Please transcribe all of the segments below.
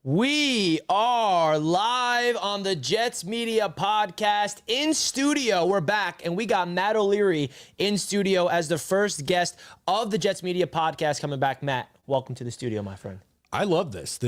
We are live on the Jets Media Podcast in studio. We're back, and we got Matt O'Leary in studio as the first guest of the Jets Media Podcast coming back. Matt, welcome to the studio, my friend. I love this.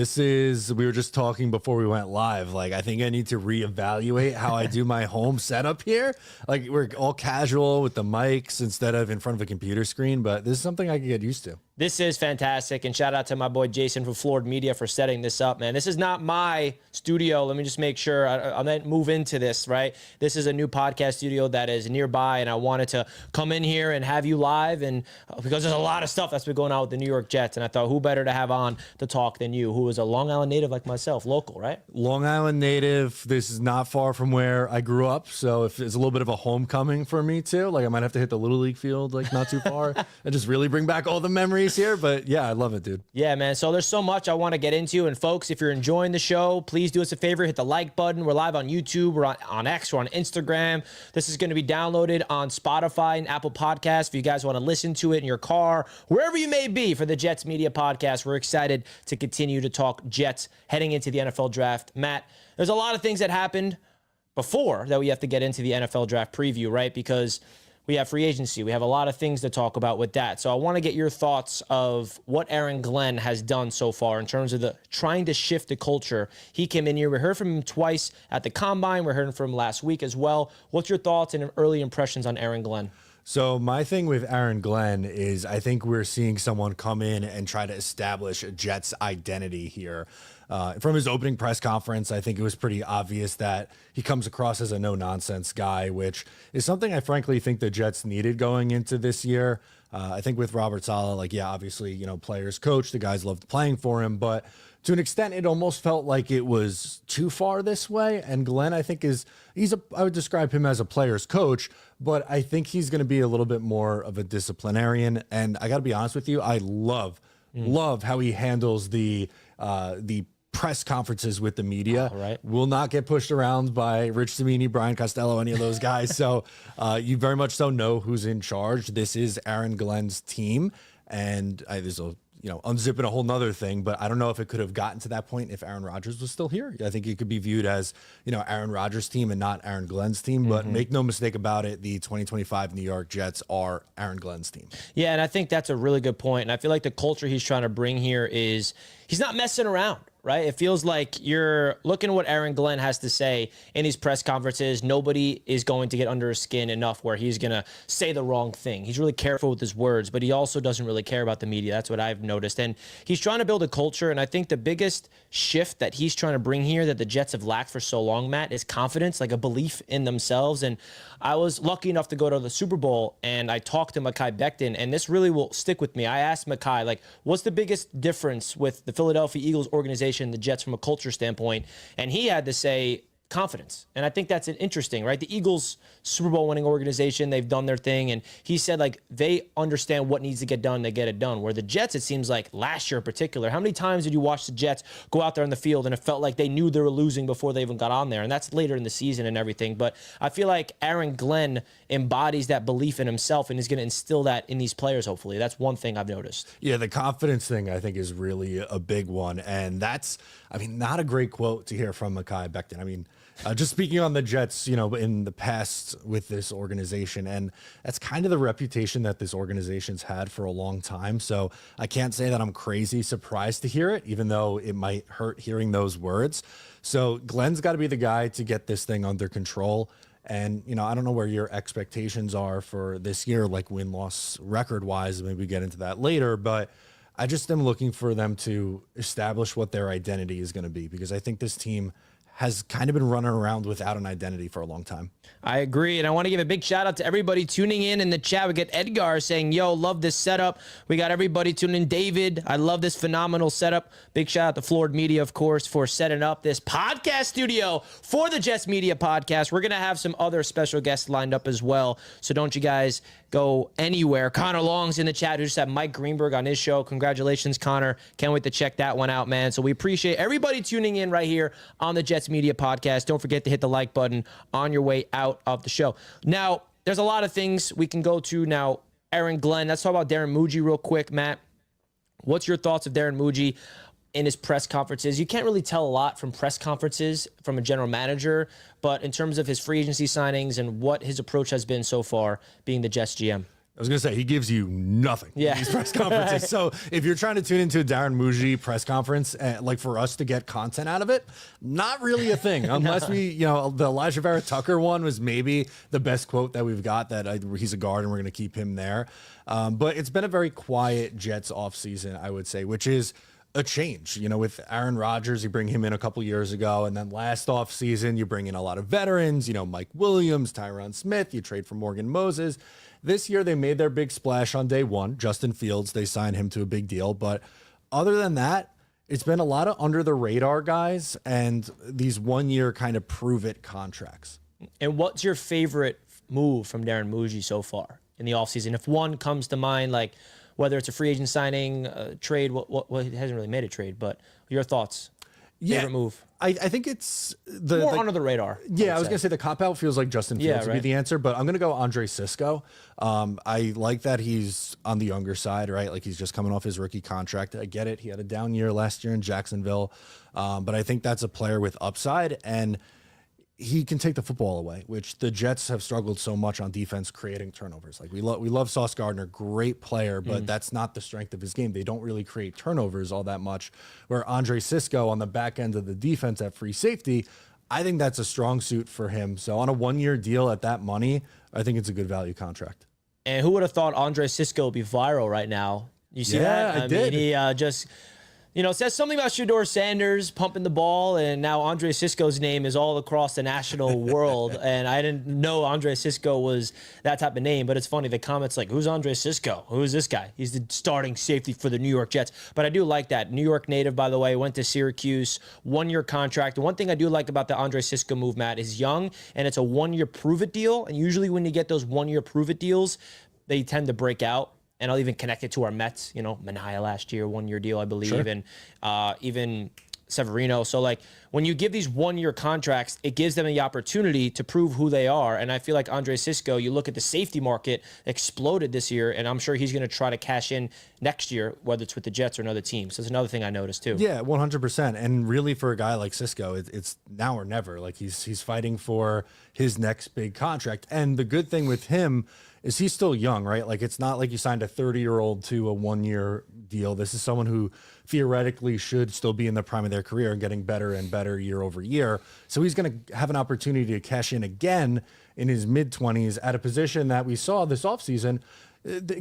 We were just talking before we went live. Like, I think I need to reevaluate how I do my home setup here. Like, we're all casual with the mics instead of in front of a computer screen, but this is something I can get used to. This is fantastic, and shout out to my boy Jason from Floored Media for setting this up, man. This is not my studio. Let me just make sure I didn't move into this, right? This is a new podcast studio that is nearby, and I wanted to come in here and have you live, and because there's a lot of stuff that's been going on with the New York Jets, and I thought, who better to have on to talk than you, who is a Long Island native like myself, local, right? Long Island native. This is not far from where I grew up, so if it's a little bit of a homecoming for me, too. Like, I might have to hit the Little League field, like, not too far, and just really bring back all the memories here, but yeah, I love it, dude. Yeah, man. So there's so much I want to get into. And folks, if you're enjoying the show, please do us a favor, hit the like button. We're live on YouTube, we're on X, we're on Instagram. This is going to be downloaded on Spotify and Apple Podcasts if you guys want to listen to it in your car, wherever you may be for the Jets Media Podcast. We're excited to continue to talk Jets heading into the NFL Draft. Matt, there's a lot of things that happened before that we have to get into the NFL Draft preview, right? Because we have free agency. We have a lot of things to talk about with that. So I want to get your thoughts of what Aaron Glenn has done so far in terms of the trying to shift the culture. He came in here. We heard from him twice at the Combine. We heard from him last week as well. What's your thoughts and early impressions on Aaron Glenn? So my thing with Aaron Glenn is I think we're seeing someone come in and try to establish a Jets identity here. From his opening press conference, I think it was pretty obvious that he comes across as a no-nonsense guy, which is something I frankly think the Jets needed going into this year. I think with Robert Saleh, like, yeah, obviously, you know, players coach, the guys loved playing for him, but to an extent, it almost felt like it was too far this way. And Glenn, I think, I would describe him as a player's coach, but I think he's going to be a little bit more of a disciplinarian. And I got to be honest with you, I love how he handles the press conferences with the media. Right. Will not get pushed around by Rich Jamien, Brian Costello, any of those guys. So you very much so know who's in charge. This is Aaron Glenn's team. And there's a, unzipping a whole nother thing, but I don't know if it could have gotten to that point if Aaron Rodgers was still here. I think it could be viewed as, Aaron Rodgers' team and not Aaron Glenn's team, but make no mistake about it, the 2025 New York Jets are Aaron Glenn's team. Yeah, and I think that's a really good point. And I feel like the culture he's trying to bring here is he's not messing around. Right? It feels like you're looking at what Aaron Glenn has to say in these press conferences. Nobody is going to get under his skin enough where he's going to say the wrong thing. He's really careful with his words, but he also doesn't really care about the media. That's what I've noticed. And he's trying to build a culture. And I think the biggest shift that he's trying to bring here that the Jets have lacked for so long, Matt, is confidence, like a belief in themselves. And I was lucky enough to go to the Super Bowl and I talked to Mekhi Becton, and this really will stick with me. I asked Mekhi, like, what's the biggest difference with the Philadelphia Eagles organization and the Jets from a culture standpoint? And he had to say confidence. And I think that's interesting, right? The Eagles, Super Bowl winning organization, they've done their thing. And he said, like, they understand what needs to get done to get it done. Where the Jets, it seems like last year in particular, how many times did you watch the Jets go out there on the field and it felt like they knew they were losing before they even got on there? And that's later in the season and everything. But I feel like Aaron Glenn embodies that belief in himself and is going to instill that in these players, hopefully. That's one thing I've noticed. Yeah, the confidence thing, I think, is really a big one. And that's, not a great quote to hear from Mekhi Becton. Just speaking on the Jets, in the past with this organization, and that's kind of the reputation that this organization's had for a long time. So I can't say that I'm crazy surprised to hear it, even though it might hurt hearing those words. So Glenn's got to be the guy to get this thing under control. And, I don't know where your expectations are for this year, like win-loss record-wise. Maybe we get into that later, but I just am looking for them to establish what their identity is going to be, because I think this team has kind of been running around without an identity for a long time. I agree, and I want to give a big shout out to everybody tuning in the chat. We get Edgar saying, yo, love this setup. We got everybody tuning in. David, I love this phenomenal setup. Big shout out to Floored Media, of course, for setting up this podcast studio for the Jets Media Podcast. We're going to have some other special guests lined up as well, so don't you guys go anywhere. Connor Long's in the chat, who just had Mike Greenberg on his show. Congratulations, Connor. Can't wait to check that one out, man. So we appreciate everybody tuning in right here on the Jets Media Podcast. Don't forget to hit the like button on your way out of the show. Now, there's a lot of things we can go to now. Aaron Glenn, let's talk about Darren Muji real quick, Matt. What's your thoughts of Darren Muji? in his press conferences. You can't really tell a lot from press conferences from a general manager, but in terms of his free agency signings and what his approach has been so far being the Jets GM. I was going to say, he gives you nothing in these press conferences. So if you're trying to tune into a Darren Muji press conference, like for us to get content out of it, not really a thing. Unless we, the Elijah Vera Tucker one was maybe the best quote that we've got, that he's a guard and we're going to keep him there. But it's been a very quiet Jets offseason, I would say, which is a change. With Aaron Rodgers, you bring him in a couple years ago, and then last offseason, you bring in a lot of veterans, Mike Williams, Tyron Smith, you trade for Morgan Moses. This year, they made their big splash on day one. Justin Fields, they signed him to a big deal. But other than that, it's been a lot of under the radar guys and these 1 year kind of prove it contracts. And what's your favorite move from Darren Muji so far in the offseason? If one comes to mind, like whether it's a free agent signing, trade, he hasn't really made a trade, but your thoughts? Favorite move? I think it's more under the radar. Yeah, I was going to say the cop-out feels like Justin Fields would be the answer, but I'm going to go Andre Sisco. I like that he's on the younger side, right? Like he's just coming off his rookie contract. I get it. He had a down year last year in Jacksonville, but I think that's a player with upside, and he can take the football away, which the Jets have struggled so much on defense, creating turnovers. Like we love Sauce Gardner, great player, but that's not the strength of his game. They don't really create turnovers all that much. Where Andre Sisco on the back end of the defense at free safety, I think that's a strong suit for him. So on a 1 year deal at that money, I think it's a good value contract. And who would have thought Andre Sisco would be viral right now? You see that? I did. Mean, he just... says something about Shedeur Sanders pumping the ball, and now Andre Sisco's name is all across the national world. And I didn't know Andre Sisco was that type of name, but it's funny. The comments like, who's Andre Sisco? Who is this guy? He's the starting safety for the New York Jets. But I do like that. New York native, by the way, went to Syracuse, 1 year contract. One thing I do like about the Andre Sisco move, Matt, is young, and it's a 1 year prove it deal. And usually when you get those 1 year prove it deals, they tend to break out. And I'll even connect it to our Mets, Manaea last year, 1 year deal, I believe, sure. And even Severino. So, like, when you give these 1 year contracts, it gives them the opportunity to prove who they are. And I feel like Andre Sisco, you look at the safety market, exploded this year, and I'm sure he's going to try to cash in next year, whether it's with the Jets or another team. So, it's another thing I noticed, too. Yeah, 100%. And really, for a guy like Sisco, it's now or never. Like, he's fighting for his next big contract. And the good thing with him is he's still young, right? Like, it's not like you signed a 30-year-old to a 1 year deal. This is someone who theoretically should still be in the prime of their career and getting better and better year over year. So he's going to have an opportunity to cash in again in his mid-20s at a position that we saw this offseason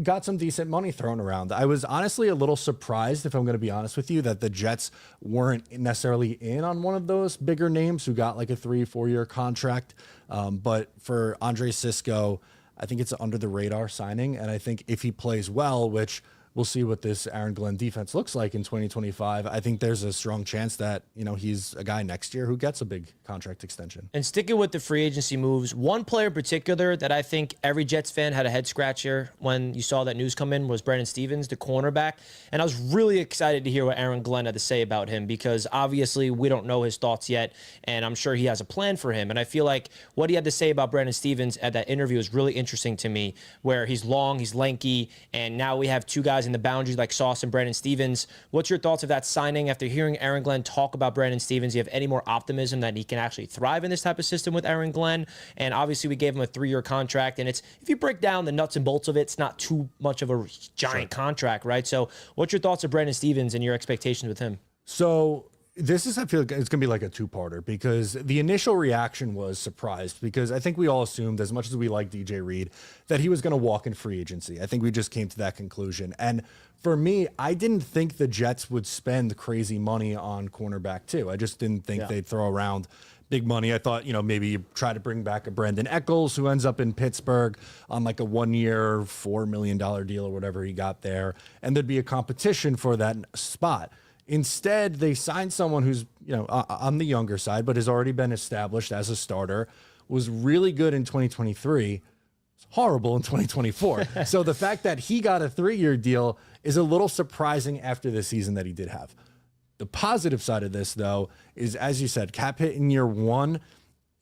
got some decent money thrown around. I was honestly a little surprised, if I'm going to be honest with you, that the Jets weren't necessarily in on one of those bigger names who got like a 3-4 year contract. But for Andre Sisco, I think it's an under the radar signing. And I think if he plays well, which we'll see what this Aaron Glenn defense looks like in 2025. I think there's a strong chance that, he's a guy next year who gets a big contract extension. And sticking with the free agency moves, one player in particular that I think every Jets fan had a head scratcher when you saw that news come in was Brandon Stephens, the cornerback. And I was really excited to hear what Aaron Glenn had to say about him, because obviously we don't know his thoughts yet, and I'm sure he has a plan for him. And I feel like what he had to say about Brandon Stephens at that interview was really interesting to me, where he's long, he's lanky, and now we have two guys in the boundaries like Sauce and Brandon Stephens. What's your thoughts of that signing after hearing Aaron Glenn talk about Brandon Stephens? Do you have any more optimism that he can actually thrive in this type of system with Aaron Glenn? And obviously we gave him a 3-year contract, and it's, if you break down the nuts and bolts of it, it's not too much of a giant contract, right? So what's your thoughts of Brandon Stephens and your expectations with him? So this is, I feel like it's going to be like a two-parter, because the initial reaction was surprised, because I think we all assumed, as much as we like DJ Reed, that he was going to walk in free agency. I think we just came to that conclusion. And for me, I didn't think the Jets would spend crazy money on cornerback too. I just didn't think they'd throw around big money. I thought, maybe you try to bring back a Brandon Eccles, who ends up in Pittsburgh on like a 1 year, $4 million deal or whatever he got there. And there'd be a competition for that spot. Instead, they signed someone who's, on the younger side, but has already been established as a starter, was really good in 2023, horrible in 2024. So the fact that he got a 3-year deal is a little surprising after the season that he did have. The positive side of this, though, is, as you said, cap hit in year 1.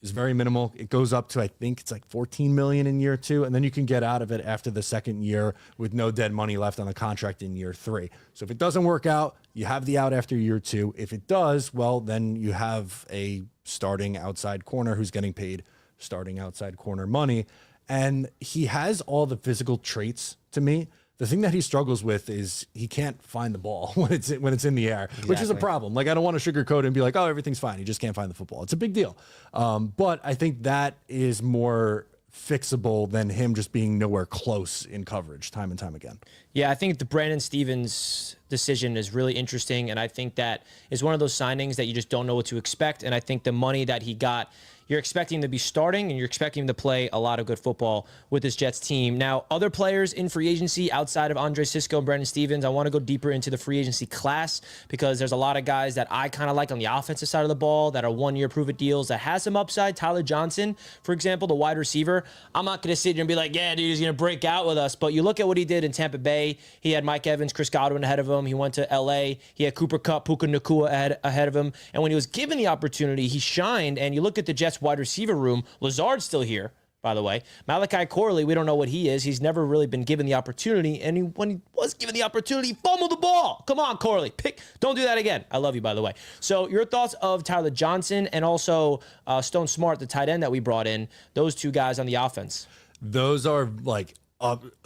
is very minimal. It goes up to, I think it's like 14 million in year 2, and then you can get out of it after the second year with no dead money left on the contract in year 3. So if it doesn't work out, you have the out after year 2. If it does, well, then you have a starting outside corner who's getting paid starting outside corner money. And he has all the physical traits to me. The thing that he struggles with is he can't find the ball when it's in the air, which is a problem. Like, I don't want to sugarcoat it and be like, oh, everything's fine. He just can't find the football. It's a big deal. But I think that is more fixable than him just being nowhere close in coverage time and time again. Yeah, I think the Brandon Stevens decision is really interesting, and I think that is one of those signings that you just don't know what to expect. And I think the money that he got, you're expecting him to be starting, and you're expecting him to play a lot of good football with this Jets team. Now, other players in free agency outside of Andre Sisco and Brandon Stevens, I want to go deeper into the free agency class because there's a lot of guys that I kind of like on the offensive side of the ball that are one-year prove-it deals that has some upside. Tyler Johnson, for example, the wide receiver. I'm not going to sit here and be like, yeah, dude, he's going to break out with us. But you look at what he did in Tampa Bay. He had Mike Evans, Chris Godwin ahead of him. He went to L.A. He had Cooper Kupp, Puka Nacua ahead of him. And when he was given the opportunity, he shined. And you look at the Jets wide receiver room. Lazard's still here, by the way. Malachi Corley, we don't know what he is. He's never really been given the opportunity. And when he was given the opportunity, he fumbled the ball. Come on, Corley. Don't do that again. I love you, by the way. So your thoughts of Tyler Johnson and also Stone Smart, the tight end that we brought in, those two guys on the offense? Those are like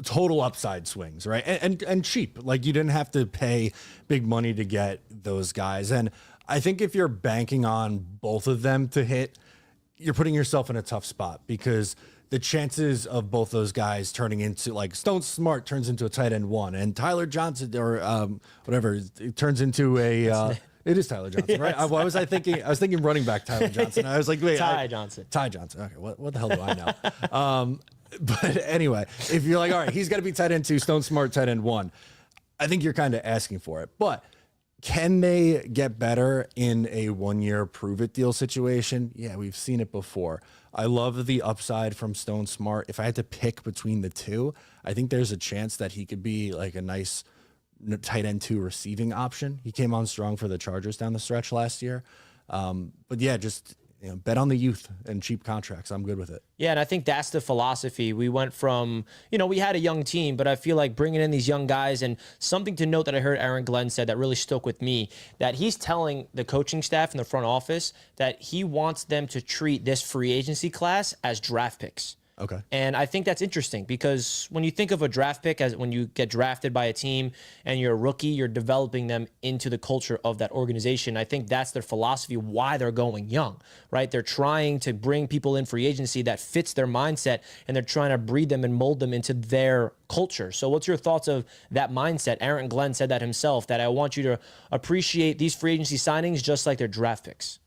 total upside swings, right? And cheap. Like, you didn't have to pay big money to get those guys. And I think if you're banking on both of them to hit, you're putting yourself in a tough spot because the chances of both those guys turning into, like, Stone Smart turns into a tight end 1 and Tyler Johnson or whatever, it turns into a it is Tyler Johnson, right? What was I thinking? I was thinking running back Tyler Johnson. I was like, wait, Ty Johnson. Okay, what the hell do I know? But anyway, if you're like, all right, he's got to be tight end 2, Stone Smart tight end 1, I think you're kind of asking for it. But can they get better in a 1-year prove-it deal situation? Yeah, we've seen it before. I love the upside from Stone Smart. If I had to pick between the two, I think there's a chance that he could be like a nice tight end 2 receiving option. He came on strong for the Chargers down the stretch last year. But yeah, just bet on the youth and cheap contracts. I'm good with it. Yeah, and I think that's the philosophy. We went from, we had a young team, but I feel like bringing in these young guys, and something to note that I heard Aaron Glenn said that really stuck with me, that he's telling the coaching staff in the front office that he wants them to treat this free agency class as draft picks. Okay. And I think that's interesting because when you think of a draft pick as when you get drafted by a team and you're a rookie, you're developing them into the culture of that organization. I think that's their philosophy, why they're going young, right? They're trying to bring people in free agency that fits their mindset, and they're trying to breed them and mold them into their culture. So what's your thoughts of that mindset? Aaron Glenn said that himself, that I want you to appreciate these free agency signings just like their draft picks.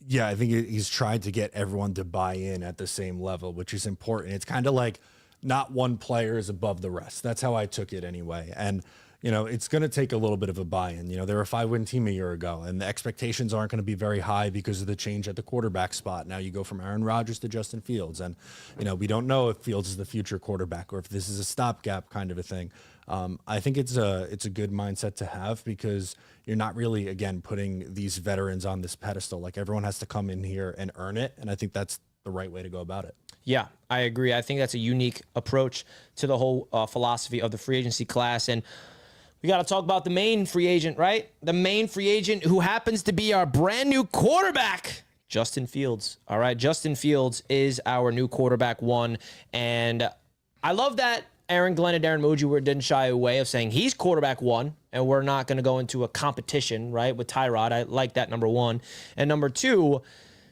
Yeah, I think he's tried to get everyone to buy in at the same level, which is important. It's kind of like not one player is above the rest. That's how I took it anyway. And, it's going to take a little bit of a buy-in. They were a 5-win team a year ago, and the expectations aren't going to be very high because of the change at the quarterback spot. Now you go from Aaron Rodgers to Justin Fields. And, we don't know if Fields is the future quarterback or if this is a stopgap kind of a thing. I think it's a good mindset to have because you're not really, again, putting these veterans on this pedestal. Like, everyone has to come in here and earn it. And I think that's the right way to go about it. Yeah, I agree. I think that's a unique approach to the whole philosophy of the free agency class. And we got to talk about the main free agent, right? The main free agent who happens to be our brand new quarterback, Justin Fields. All right, Justin Fields is our new quarterback 1. And I love that Aaron Glenn and Darren Moji didn't shy away of saying he's quarterback 1, and we're not going to go into a competition, right, with Tyrod. I like that, number 1. And number 2,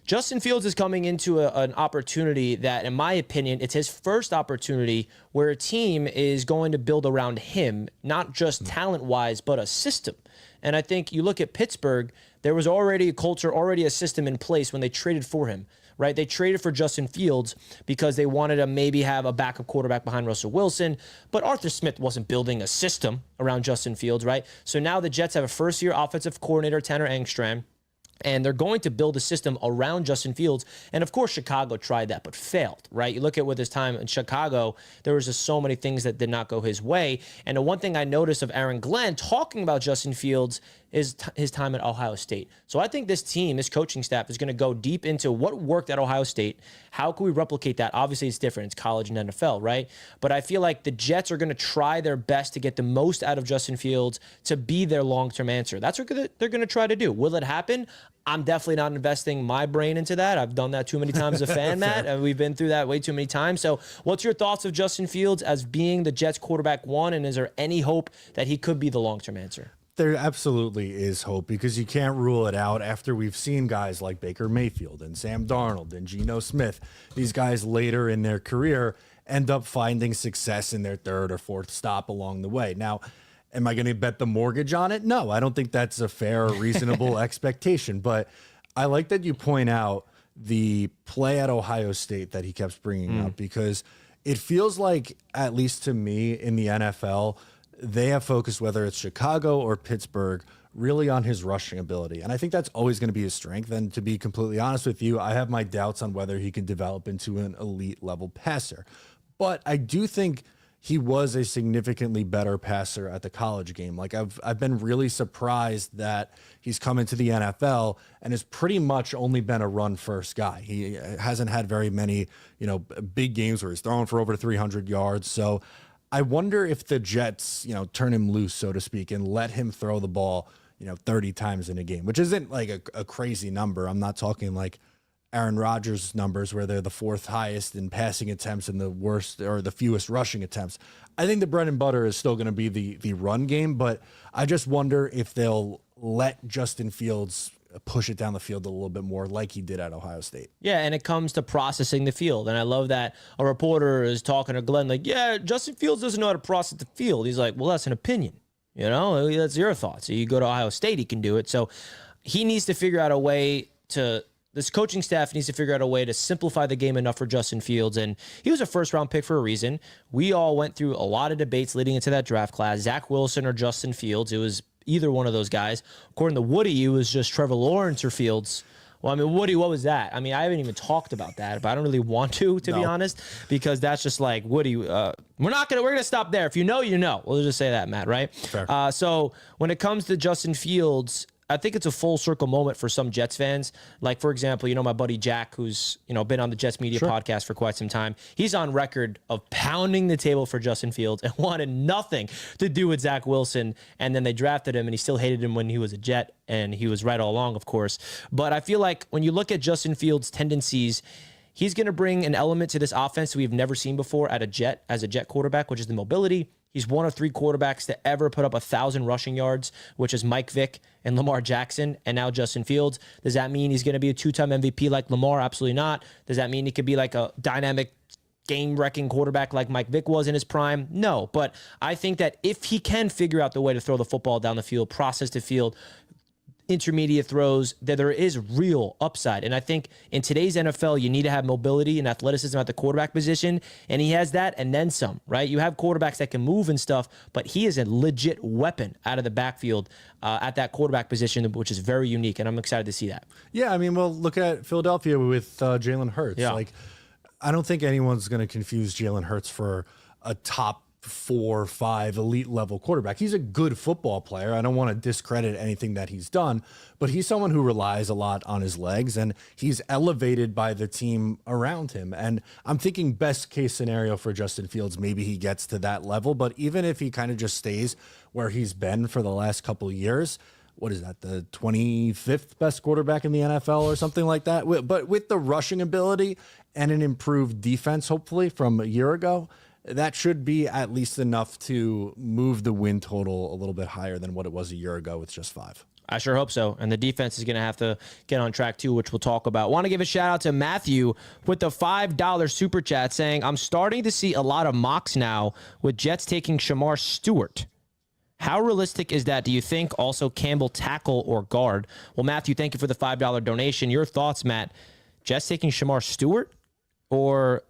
Justin Fields is coming into an opportunity that, in my opinion, it's his first opportunity where a team is going to build around him, not just talent-wise, but a system. And I think you look at Pittsburgh, there was already a culture, already a system in place when they traded for him, right? They traded for Justin Fields because they wanted to maybe have a backup quarterback behind Russell Wilson, but Arthur Smith wasn't building a system around Justin Fields, right? So now the Jets have a first-year offensive coordinator, Tanner Engstrand, and they're going to build a system around Justin Fields. And of course, Chicago tried that, but failed, right? You look at with his time in Chicago, there was just so many things that did not go his way. And the one thing I noticed of Aaron Glenn talking about Justin Fields is his time at Ohio State. So I think this team, this coaching staff, is going to go deep into what worked at Ohio State. How can we replicate that? Obviously, it's different. It's college and NFL, right? But I feel like the Jets are going to try their best to get the most out of Justin Fields to be their long-term answer. That's what they're going to try to do. Will it happen? I'm definitely not investing my brain into that. I've done that too many times as a fan, Matt, and we've been through that way too many times. So what's your thoughts of Justin Fields as being the Jets quarterback one, and is there any hope that he could be the long-term answer? There absolutely is hope, because you can't rule it out after we've seen guys like Baker Mayfield and Sam Darnold and Geno Smith. These guys later in their career end up finding success in their third or fourth stop along the way. Now, am I going to bet the mortgage on it? No, I don't think that's a fair or reasonable expectation. But I like that you point out the play at Ohio State that he kept bringing up, because it feels like, at least to me in the NFL, they have focused, whether it's Chicago or Pittsburgh, really on his rushing ability. And I think that's always going to be his strength. And to be completely honest with you, I have my doubts on whether he can develop into an elite level passer. But I do think he was a significantly better passer at the college game. Like, I've been really surprised that he's come into the NFL and has pretty much only been a run first guy. He hasn't had very many, big games where he's throwing for over 300 yards. So I wonder if the Jets, turn him loose, so to speak, and let him throw the ball, 30 times in a game, which isn't like a crazy number. I'm not talking like Aaron Rodgers' numbers where they're the fourth highest in passing attempts and the worst or the fewest rushing attempts. I think the bread and butter is still going to be the run game, but I just wonder if they'll let Justin Fields push it down the field a little bit more like he did at Ohio State. Yeah, and it comes to processing the field. And I love that a reporter is talking to Glenn like, yeah, Justin Fields doesn't know how to process the field. He's like, well, that's an opinion. That's your thoughts. So you go to Ohio State, he can do it. So he needs to figure out a way to this coaching staff needs to figure out a way to simplify the game enough for Justin Fields. And he was a first-round pick for a reason. We all went through a lot of debates leading into that draft class. Zach Wilson or Justin Fields. It was either one of those guys. According to Woody, it was just Trevor Lawrence or Fields. Well, I mean, Woody, what was that? I mean, I haven't even talked about that, but I don't really want to be honest, because that's just like, Woody, we're gonna stop there. If you know, you know. We'll just say that, Matt, right? Fair. So when it comes to Justin Fields, I think it's a full circle moment for some Jets fans. Like, for example, my buddy Jack, who's, been on the Jets Media podcast for quite some time. He's on record of pounding the table for Justin Fields and wanted nothing to do with Zach Wilson. And then they drafted him and he still hated him when he was a Jet. And he was right all along, of course. But I feel like when you look at Justin Fields' tendencies, he's going to bring an element to this offense we've never seen before as a Jet quarterback, which is the mobility. He's one of three quarterbacks to ever put up 1,000 rushing yards, which is Mike Vick and Lamar Jackson, and now Justin Fields. Does that mean he's going to be a two-time MVP like Lamar? Absolutely not. Does that mean he could be like a dynamic game-wrecking quarterback like Mike Vick was in his prime? No, but I think that if he can figure out the way to throw the football down the field, process the field, intermediate throws, that there is real upside. And I think in today's NFL, you need to have mobility and athleticism at the quarterback position. And he has that and then some, right? You have quarterbacks that can move and stuff, but he is a legit weapon out of the backfield at that quarterback position, which is very unique. And I'm excited to see that. Yeah, I mean, well, look at Philadelphia with Jalen Hurts. Yeah. Like, I don't think anyone's going to confuse Jalen Hurts for a top 4 or 5 elite level quarterback. He's a good football player. I don't want to discredit anything that he's done, but he's someone who relies a lot on his legs, and he's elevated by the team around him. And I'm thinking best case scenario for Justin Fields, maybe he gets to that level, but even if he kind of just stays where he's been for the last couple of years, what is that, the 25th best quarterback in the NFL or something like that? But with the rushing ability and an improved defense, hopefully from a year ago, that should be at least enough to move the win total a little bit higher than what it was a year ago with just 5. I sure hope so. And the defense is going to have to get on track too, which we'll talk about. Want to give a shout out to Matthew with the $5 super chat saying, I'm starting to see a lot of mocks now with Jets taking Shamar Stewart. How realistic is that? Do you think also Campbell tackle or guard? Well, Matthew, thank you for the $5 donation. Your thoughts, Matt? Jets taking Shamar Stewart or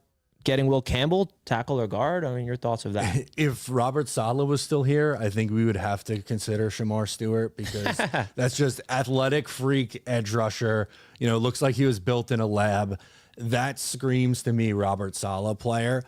getting Will Campbell, tackle or guard? I mean, your thoughts of that? If Robert Saleh was still here, I think we would have to consider Shamar Stewart, because that's just athletic freak edge rusher. Looks like he was built in a lab. That screams to me Robert Saleh player.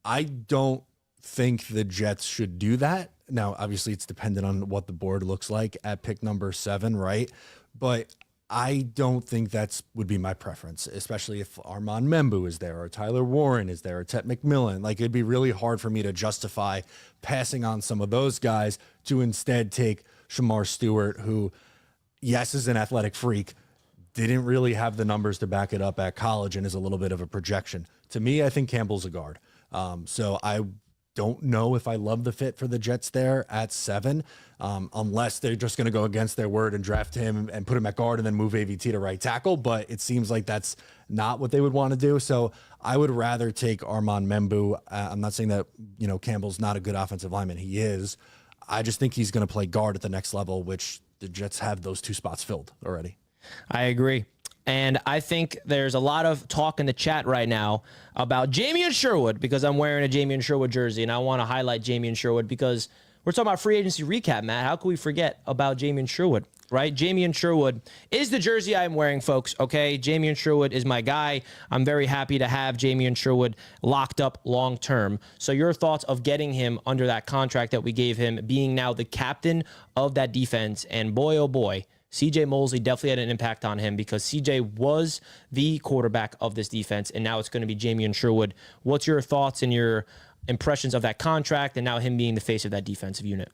I don't think the Jets should do that. Now, obviously, it's dependent on what the board looks like at pick number 7, right? But I don't think that's would be my preference, especially if Armand Membu is there or Tyler Warren is there or Tet McMillan. Like, it'd be really hard for me to justify passing on some of those guys to instead take Shamar Stewart, who, yes, is an athletic freak, didn't really have the numbers to back it up at college and is a little bit of a projection. To me, I think Campbell's a guard. So I don't know if I love the fit for the Jets there at 7, unless they're just going to go against their word and draft him and put him at guard and then move AVT to right tackle. But it seems like that's not what they would want to do. So I would rather take Armand Membu. I'm not saying that, Campbell's not a good offensive lineman. He is. I just think he's going to play guard at the next level, which the Jets have those 2 spots filled already. I agree. And I think there's a lot of talk in the chat right now about Jamien Sherwood, because I'm wearing a Jamien Sherwood jersey, and I want to highlight Jamien Sherwood because we're talking about free agency recap, Matt. How can we forget about Jamien Sherwood, right? Jamien Sherwood is the jersey I'm wearing, folks, okay? Jamien Sherwood is my guy. I'm very happy to have Jamien Sherwood locked up long-term. So your thoughts of getting him under that contract that we gave him, being now the captain of that defense, and boy, oh boy, CJ Mosley definitely had an impact on him because CJ was the quarterback of this defense, and now it's going to be Jamien Sherwood. What's your thoughts and your impressions of that contract and now him being the face of that defensive unit?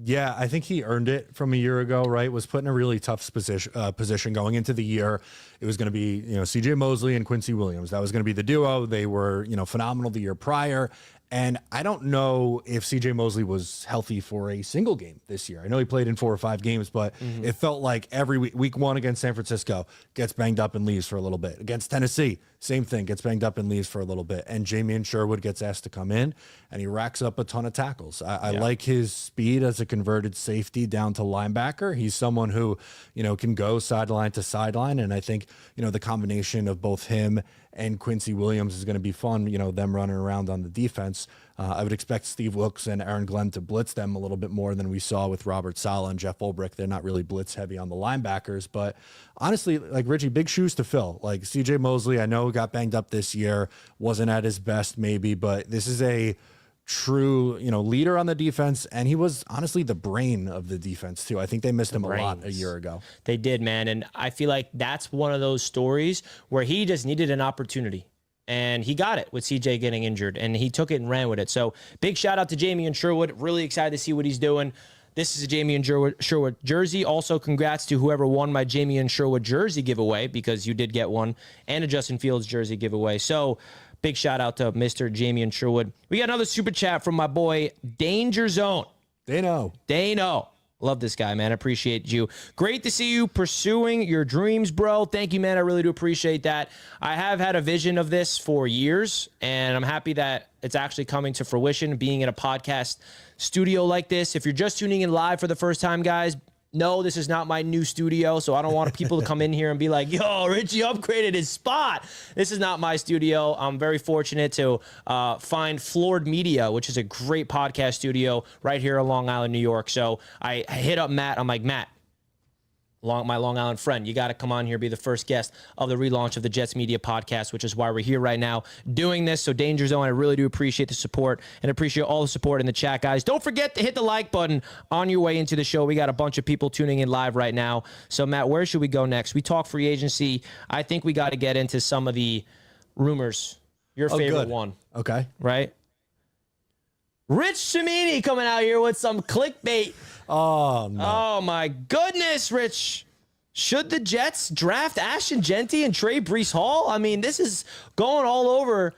Yeah, I think he earned it from a year ago, right? Was put in a really tough position going into the year. It was going to be, CJ Mosley and Quincy Williams. That was going to be the duo. They were, phenomenal the year prior. And I don't know if CJ Mosley was healthy for a single game this year. I know he played in 4 or 5 games, but it felt like every week 1 against San Francisco, gets banged up and leaves for a little bit. Against Tennessee, same thing, gets banged up and leaves for a little bit. And Jamien Sherwood gets asked to come in, and he racks up a ton of tackles. I like his speed as a converted safety down to linebacker. He's someone who, can go sideline to sideline. And I think, the combination of both him and Quincy Williams is going to be fun, them running around on the defense. I would expect Steve Wilkes and Aaron Glenn to blitz them a little bit more than we saw with Robert Saleh and Jeff Ulbrich. They're not really blitz heavy on the linebackers, but honestly, like Richie, big shoes to fill. Like CJ Mosley, I know got banged up this year, wasn't at his best maybe, but this is a true, leader on the defense, and he was honestly the brain of the defense too. I think they missed him a lot a year ago. They did, man, and I feel like that's one of those stories where he just needed an opportunity. And he got it with CJ getting injured, and he took it and ran with it. So big shout out to Jamien Sherwood. Really excited to see what he's doing. This is a Jamien Sherwood jersey. Also, congrats to whoever won my Jamien Sherwood jersey giveaway, because you did get one, and a Justin Fields jersey giveaway. So big shout out to Mr. Jamien Sherwood. We got another super chat from my boy, Danger Zone. Dano. Love this guy, man. Appreciate you. Great to see you pursuing your dreams, bro. Thank you, man. I really do appreciate that. I have had a vision of this for years, and I'm happy that it's actually coming to fruition, being in a podcast studio like this. If you're just tuning in live for the first time, guys, no, this is not my new studio, so I don't want people to come in here and be like, yo, Richie upgraded his spot. This is not my studio. I'm very fortunate to find Floored Media, which is a great podcast studio right here in Long Island, New York. So I hit up Matt. I'm like, Matt, my Long Island friend, you got to come on here, be the first guest of the relaunch of the Jets Media podcast, which is why we're here right now doing this. So Danger Zone, I really do appreciate the support and appreciate all the support in the chat, guys. Don't forget to hit the like button on your way into the show. We got a bunch of people tuning in live right now. So Matt, where should we go next? We talk free agency. I think we got to get into some of the rumors. Your favorite one. Okay. Right? Rich Jamien coming out here with some clickbait. Oh, no. Oh, my goodness, Rich. Should the Jets draft Ashton, Jeanty, and trade Breece Hall? I mean, this is going all over.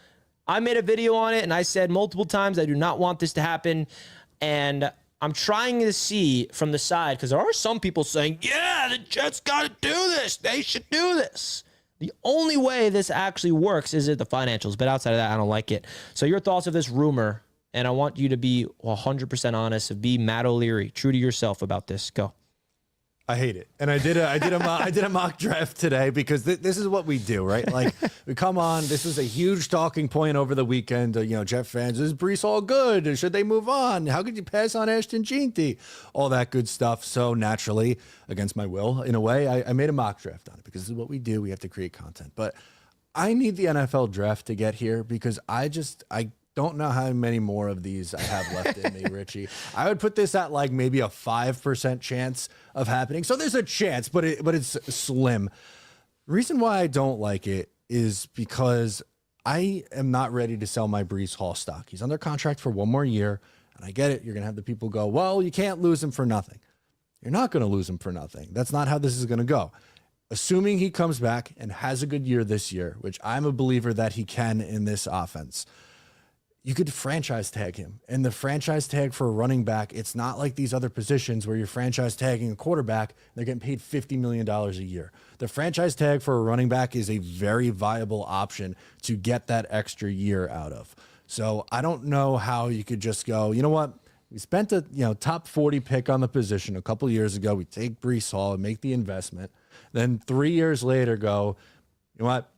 I made a video on it, and I said multiple times I do not want this to happen. And I'm trying to see from the side, because there are some people saying, yeah, the Jets got to do this. They should do this. The only way this actually works is at the financials. But outside of that, I don't like it. So your thoughts of this rumor, and I want you to be 100% honest, and be Matt O'Leary, true to yourself about this. Go. I hate it. And I did a mock draft today because this is what we do, right? Like, we come on, this was a huge talking point over the weekend. Jet fans, is Breece all good? Should they move on? How could you pass on Ashton, Jeanty? All that good stuff. So naturally, against my will, in a way, I made a mock draft on it because this is what we do. We have to create content. But I need the NFL draft to get here because I Don't know how many more of these I have left in me, Richie. I would put this at like maybe a 5% chance of happening. So there's a chance, but it's slim. The reason why I don't like it is because I am not ready to sell my Breece Hall stock. He's under contract for 1 more year, and I get it. You're going to have the people go, well, you can't lose him for nothing. You're not going to lose him for nothing. That's not how this is going to go. Assuming he comes back and has a good year this year, which I'm a believer that he can in this offense, you could franchise tag him. And the franchise tag for a running back, it's not like these other positions where you're franchise tagging a quarterback, they're getting paid $50 million a year. The franchise tag for a running back is a very viable option to get that extra year out of. So I don't know how you could just go, you know what? We spent a top 40 pick on the position a couple years ago. We take Breece Hall and make the investment. Then 3 years later go, you know what?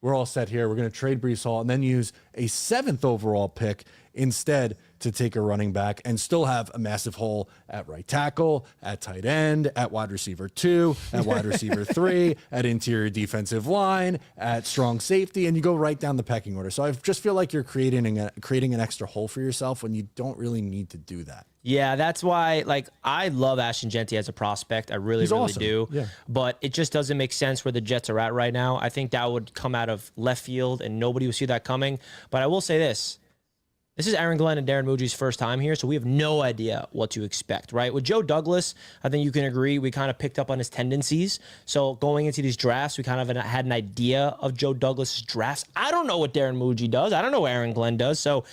We're all set here. We're going to trade Breece Hall and then use a 7th overall pick instead to take a running back and still have a massive hole at right tackle, at tight end, at wide receiver 2, at wide receiver 3, at interior defensive line, at strong safety, and you go right down the pecking order. So I just feel like you're creating an extra hole for yourself when you don't really need to do that. Yeah, that's why, like, I love Ashton Jeanty as a prospect. I really awesome. do. Yeah. But it just doesn't make sense where the Jets are at right now. I think that would come out of left field, and nobody would see that coming. But I will say this. This is Aaron Glenn and Darren Muji's first time here, so we have no idea what to expect, right? With Joe Douglas, I think you can agree, we kind of picked up on his tendencies. So going into these drafts, we kind of had an idea of Joe Douglas's drafts. I don't know what Darren Muji does. I don't know what Aaron Glenn does. So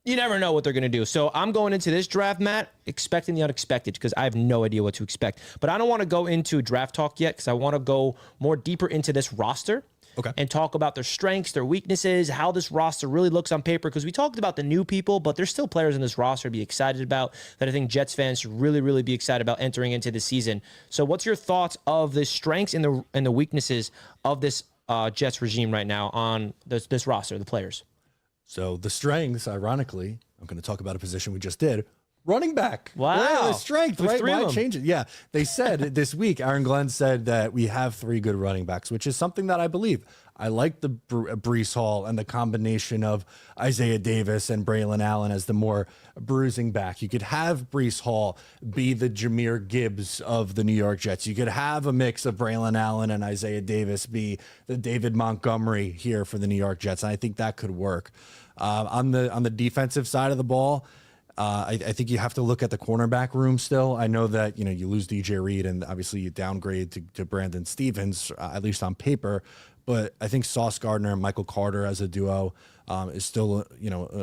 you never know what they're going to do. So I'm going into this draft, Matt, expecting the unexpected because I have no idea what to expect. But I don't want to go into draft talk yet because I want to go more deeper into this roster. Okay. And talk about their strengths, their weaknesses, how this roster really looks on paper. Because we talked about the new people, but there's still players in this roster to be excited about that I think Jets fans should really, really be excited about entering into the season. So what's your thoughts of the strengths and the weaknesses of this Jets regime right now on this roster, the players? So the strengths, ironically, I'm going to talk about a position we just did. Running back. Wow. Yeah, the strength, With right? 3 of Why them. change it? Yeah. They said this week, Aaron Glenn said that we have 3 good running backs, which is something that I believe. I like the Breece Hall and the combination of Isaiah Davis and Braylon Allen as the more bruising back. You could have Breece Hall be the Jahmyr Gibbs of the New York Jets. You could have a mix of Braylon Allen and Isaiah Davis be the David Montgomery here for the New York Jets. And I think that could work. On the defensive side of the ball, I think you have to look at the cornerback room still. I know that, you lose DJ Reed and obviously you downgrade to Brandon Stevens, at least on paper. But I think Sauce Gardner and Michael Carter as a duo is still,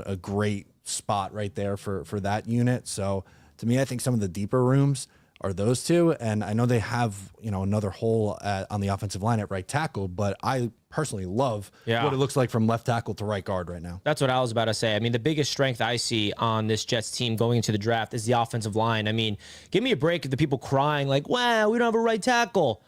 a great spot right there for that unit. So to me, I think some of the deeper rooms are those 2. And I know they have, another hole on the offensive line at right tackle, but I personally love what it looks like from left tackle to right guard right now. That's what I was about to say. I mean, the biggest strength I see on this Jets team going into the draft is the offensive line. I mean, give me a break if the people crying like, wow, we don't have a right tackle.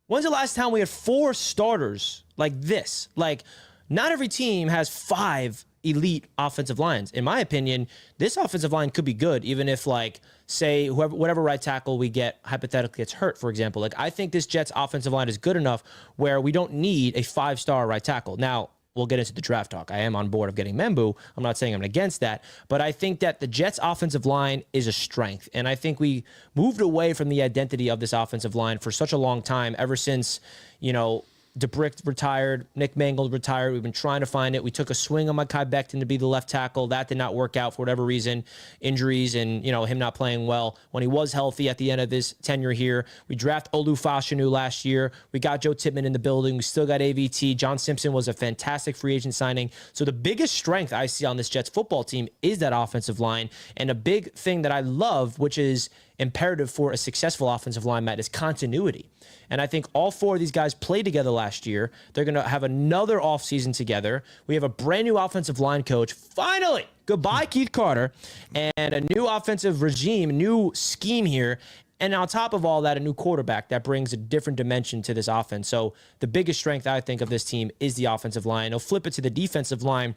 When's the last time we had 4 starters like this? Like, not every team has 5 elite offensive lines. In my opinion, this offensive line could be good, even if, like, say, whatever right tackle we get hypothetically gets hurt, for example. Like, I think this Jets offensive line is good enough where we don't need a 5-star right tackle. Now, we'll get into the draft talk. I am on board of getting Membu. I'm not saying I'm against that, but I think that the Jets offensive line is a strength. And I think we moved away from the identity of this offensive line for such a long time, ever since, DeBrick retired, Nick Mangold retired. We've been trying to find it. We took a swing on Mekhi Becton to be the left tackle. That did not work out for whatever reason, injuries and, him not playing well when he was healthy at the end of his tenure here. We drafted Olu Fashanu last year. We got Joe Tippmann in the building. We still got AVT. John Simpson was a fantastic free agent signing. So the biggest strength I see on this Jets football team is that offensive line. And a big thing that I love, which is imperative for a successful offensive line, Matt, is continuity. And I think all 4 of these guys played together last year. They're going to have another offseason together. We have a brand new offensive line coach. Finally, goodbye, Keith Carter, and a new offensive regime, new scheme here. And on top of all that, a new quarterback that brings a different dimension to this offense. So the biggest strength, I think, of this team is the offensive line. I'll flip it to the defensive line.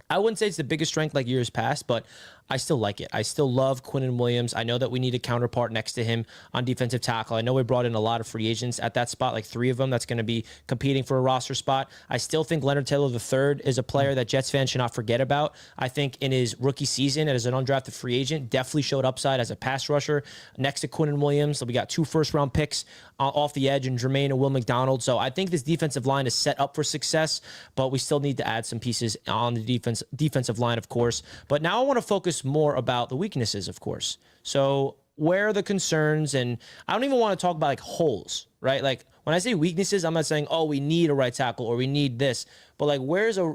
I wouldn't say it's the biggest strength like years past, but I still like it. I still love Quinnen Williams. I know that we need a counterpart next to him on defensive tackle. I know we brought in a lot of free agents at that spot, like 3 of them that's going to be competing for a roster spot. I still think Leonard Taylor III is a player that Jets fans should not forget about. I think in his rookie season as an undrafted free agent, definitely showed upside as a pass rusher next to Quinnen Williams. So we got 2 first-round picks off the edge in Jamien and Will McDonald. So I think this defensive line is set up for success, but we still need to add some pieces on the defensive line, of course. But now I want to focus more about the weaknesses, of course. So where are the concerns? And I don't even want to talk about like holes, right? Like when I say weaknesses, I'm not saying, oh, we need a right tackle or we need this, but like where's a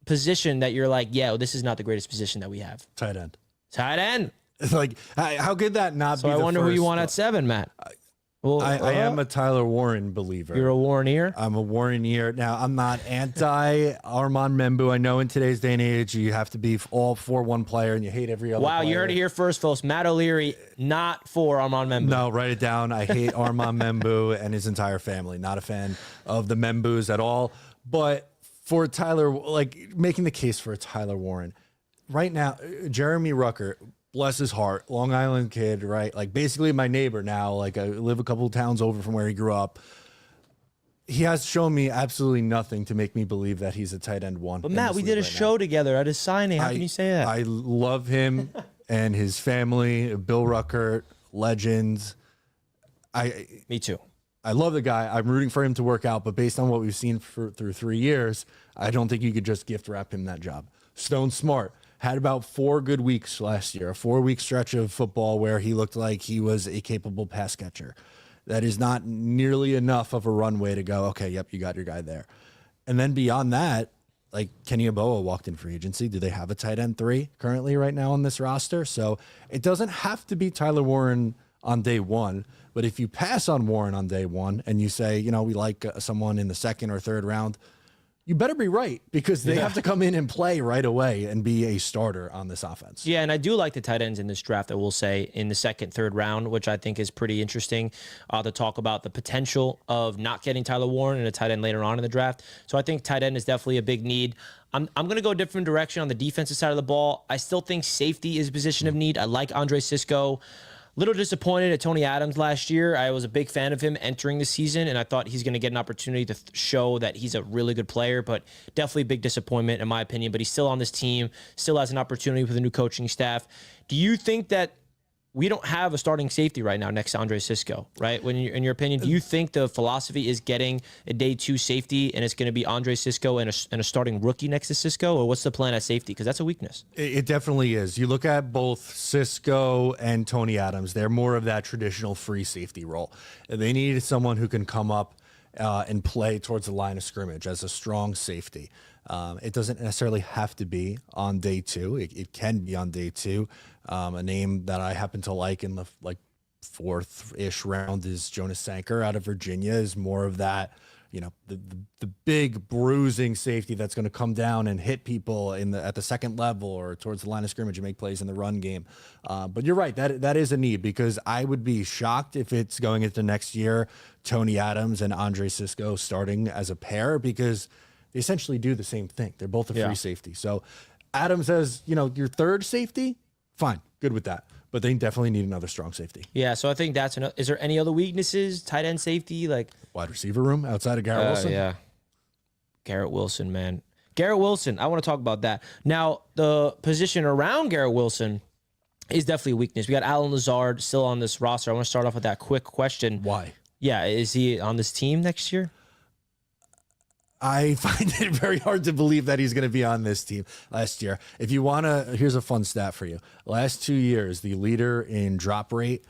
position that you're like, yeah, well, this is not the greatest position that we have? Tight end. Tight end. It's like, how could that not be? So I wonder who you want at 7, Matt. Well, I am a Tyler Warren believer. You're a Warreneer? I'm a Warreneer. Now, I'm not anti-Armand Membu. I know in today's day and age, you have to be all for one player and you hate every other player. You heard it here first, folks. Matt O'Leary, not for Armand Membu. No, write it down. I hate Armand Membu and his entire family. Not a fan of the Membus at all. But for Tyler, like making the case for a Tyler Warren, right now, Jeremy Rucker, bless his heart, Long Island kid, right? Like basically my neighbor now. Like I live a couple of towns over from where he grew up. He has shown me absolutely nothing to make me believe that he's a tight end 1. But Matt, we did a show together at his signing. How can you say that? I love him and his family. Bill Rucker, legends. Me too. I love the guy. I'm rooting for him to work out, but based on what we've seen through 3 years, I don't think you could just gift wrap him that job. Stone Smart had about 4 good weeks last year, a 4-week stretch of football where he looked like he was a capable pass catcher. That is not nearly enough of a runway to go, okay, yep, you got your guy there. And then beyond that, like Kenny Aboa walked in free agency. Do they have a tight end 3 currently right now on this roster? So it doesn't have to be Tyler Warren on day 1, but if you pass on Warren on day 1 and you say, you know, we like someone in the 2nd or 3rd round, you better be right because they have to come in and play right away and be a starter on this offense. Yeah, and I do like the tight ends in this draft, I will say, in the 2nd, 3rd round, which I think is pretty interesting to talk about the potential of not getting Tyler Warren and a tight end later on in the draft. So I think tight end is definitely a big need. I'm going to go a different direction on the defensive side of the ball. I still think safety is a position of need. I like Andre Sisco. Little disappointed at Tony Adams last year. I was a big fan of him entering the season, and I thought he's going to get an opportunity to show that he's a really good player, but definitely a big disappointment in my opinion. But he's still on this team, still has an opportunity with a new coaching staff. Do you think that we don't have a starting safety right now next to Andre Sisco, right? In your opinion, do you think the philosophy is getting a day 2 safety and it's going to be Andre Sisco and a starting rookie next to Sisco, or what's the plan at safety? Because that's a weakness. It definitely is. You look at both Sisco and Tony Adams, they're more of that traditional free safety role. They need someone who can come up and play towards the line of scrimmage as a strong safety. It doesn't necessarily have to be on day 2. It can be on day 2. A name that I happen to like in the 4th-ish round is Jonas Sanker out of Virginia. Is more of that, you know, the big bruising safety that's going to come down and hit people at the 2nd level or towards the line of scrimmage and make plays in the run game. But you're right, that is a need, because I would be shocked if it's going into next year Tony Adams and Andre Sisco starting as a pair, because they essentially do the same thing. They're both a free safety. So Adams as, you know, your 3rd safety, fine, good with that. But they definitely need another strong safety. Yeah, so I think that's enough. Is there any other weaknesses? Tight end safety, like wide receiver room outside of Garrett Wilson? Yeah. Garrett Wilson, man. Garrett Wilson, I want to talk about that. Now, the position around Garrett Wilson is definitely a weakness. We got Alan Lazard still on this roster. I want to start off with that quick question. Why? Yeah, is he on this team next year? I find it very hard to believe that he's going to be on this team last year. If you want to, here's a fun stat for you. Last 2 years, the leader in drop rate,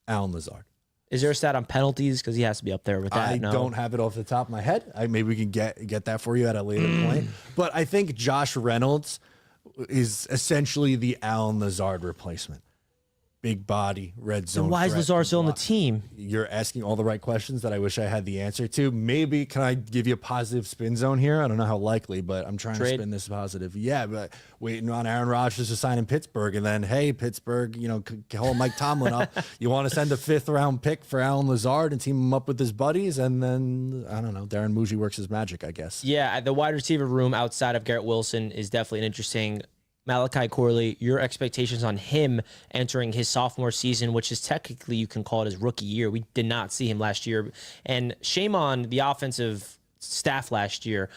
Alan Lazard. Is there a stat on penalties? Because he has to be up there with that. I don't have it off the top of my head. Maybe we can get that for you at a later point. But I think Josh Reynolds is essentially the Alan Lazard replacement. Big body, red zone. So why is Lazard still on the team? You're asking all the right questions that I wish I had the answer to. Maybe, can I give you a positive spin zone here? I don't know how likely, but I'm trying to spin this positive. Yeah, but waiting on Aaron Rodgers to sign in Pittsburgh. And then, hey, Pittsburgh, you know, call Mike Tomlin up. You want to send a 5th-round pick for Alan Lazard and team him up with his buddies? And then, I don't know, Darren Muji works his magic, I guess. Yeah, the wide receiver room outside of Garrett Wilson is definitely an interesting Malachi Corley, your expectations on him entering his sophomore season, which is technically, you can call it his rookie year. We did not see him last year. And shame on the offensive staff last year.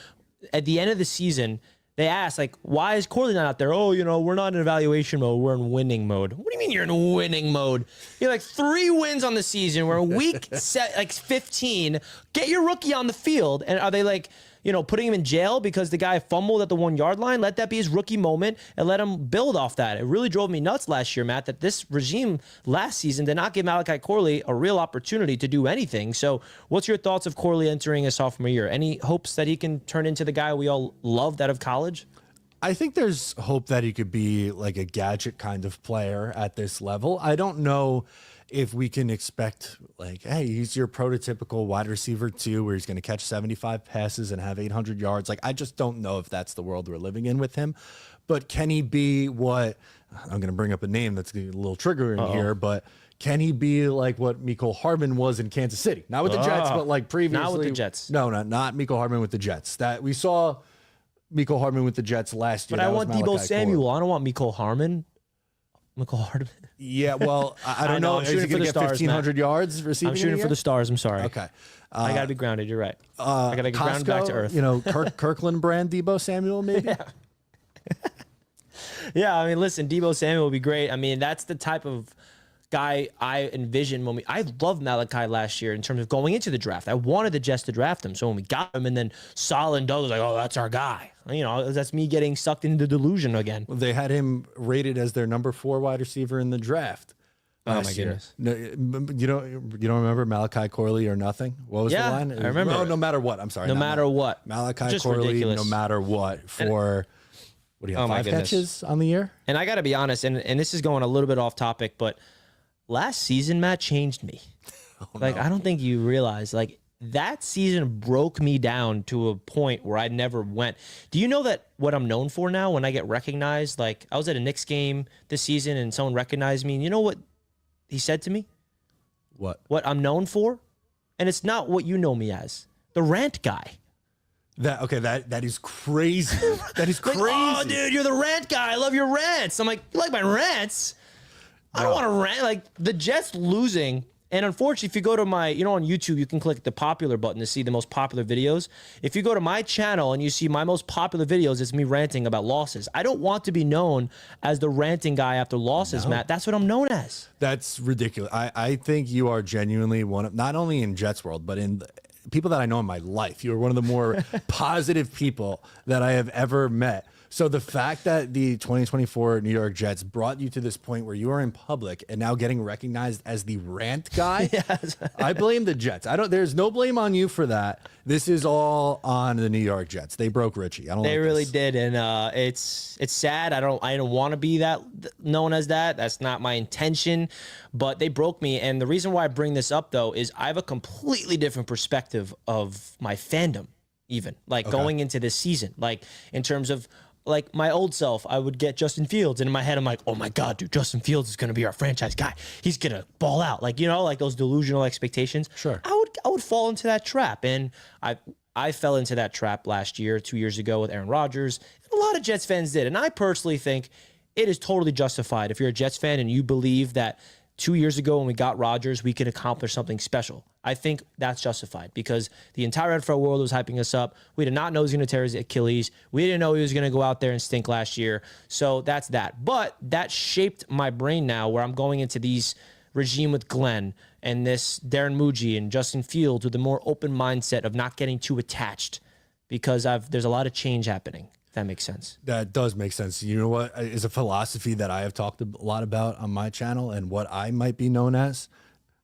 At the end of the season, they asked, like, why is Corley not out there? Oh, we're not in evaluation mode. We're in winning mode. What do you mean you're in winning mode? You're like 3 wins on the season. We're week 15. Get your rookie on the field. And are they like, putting him in jail because the guy fumbled at the 1-yard line? Let that be his rookie moment and let him build off that. It really drove me nuts last year, Matt, that this regime last season did not give Malachi Corley a real opportunity to do anything. So what's your thoughts of Corley entering his sophomore year? Any hopes that he can turn into the guy we all loved out of college? I think there's hope that he could be like a gadget kind of player at this level. I don't know if we can expect, like, hey, he's your prototypical wide receiver 2 where he's going to catch 75 passes and have 800 yards. Like, I just don't know if that's the world we're living in with him. But can he be what, I'm going to bring up a name that's a little triggering here, but can he be like what Mecole Hardman was in Kansas City? Not with the Jets, but like previously. Not with the Jets. No, not Mecole Hardman with the Jets. That we saw Mecole Hardman with the Jets last year. But I want Deebo Samuel. I don't want Mecole Hardman. Yeah, well, I don't know. I'm Is he shooting going for to the get stars, 1,500 yards receiving? I'm shooting for the stars. I'm sorry. Okay. I got to be grounded. You're right. I got to get grounded back to earth. Kirkland brand Deebo Samuel, maybe? Yeah. Yeah, I mean, listen, Deebo Samuel would be great. I mean, that's the type of guy I envision when I loved Malachi last year in terms of going into the draft. I wanted the Jets to draft him. So when we got him and then Saleh and Doug was like, oh, that's our guy. That's me getting sucked into delusion again. Well, they had him rated as their number 4 wide receiver in the draft. Oh my goodness! No, you don't remember Malachi Corley or nothing? What was the line? I remember. Oh, no matter what. I'm sorry. No matter what. Malachi Just Corley, ridiculous. no matter what. For what do you have? 5 catches on the year? And I got to be honest, and this is going a little bit off topic, but last season, Matt, changed me. I don't think you realize, that season broke me down to a point where I never went. Do you know that what I'm known for now when I get recognized? Like, I was at a Knicks game this season and someone recognized me, and you know what he said to me? What I'm known for? And it's not what you know me as. The rant guy. That is crazy. That is crazy. Oh, dude, you're the rant guy. I love your rants. I'm like, you like my rants? I don't want to rant. Like, the Jets losing. And unfortunately, if you go to my, on YouTube, you can click the popular button to see the most popular videos. If you go to my channel and you see my most popular videos, it's me ranting about losses. I don't want to be known as the ranting guy after losses, Matt. That's what I'm known as. That's ridiculous. I think you are genuinely one of, not only in Jets world, but in people that I know in my life. You're one of the more positive people that I have ever met. So the fact that the 2024 New York Jets brought you to this point where you are in public and now getting recognized as the rant guy, yes. I blame the Jets. There's no blame on you for that. This is all on the New York Jets. They broke Richie. They really did, and it's sad. I don't want to be that known as that. That's not my intention, but they broke me. And the reason why I bring this up though is I have a completely different perspective of my fandom, even going into this season, in terms of. Like my old self, I would get Justin Fields, and in my head, I'm like, "Oh my God, dude, Justin Fields is going to be our franchise guy. He's going to ball out." Like those delusional expectations. Sure. I would fall into that trap, and I fell into that trap last year, 2 years ago with Aaron Rodgers. And a lot of Jets fans did, and I personally think it is totally justified if you're a Jets fan and you believe that 2 years ago when we got Rodgers, we could accomplish something special. I think that's justified because the entire NFL world was hyping us up. We did not know he was going to tear his Achilles. We didn't know he was going to go out there and stink last year. So that's that. But that shaped my brain now where I'm going into these regime with Glenn and this Darren Muji and Justin Fields with a more open mindset of not getting too attached because there's a lot of change happening. That makes sense. That does make sense. You know what is a philosophy that I have talked a lot about on my channel and what I might be known as?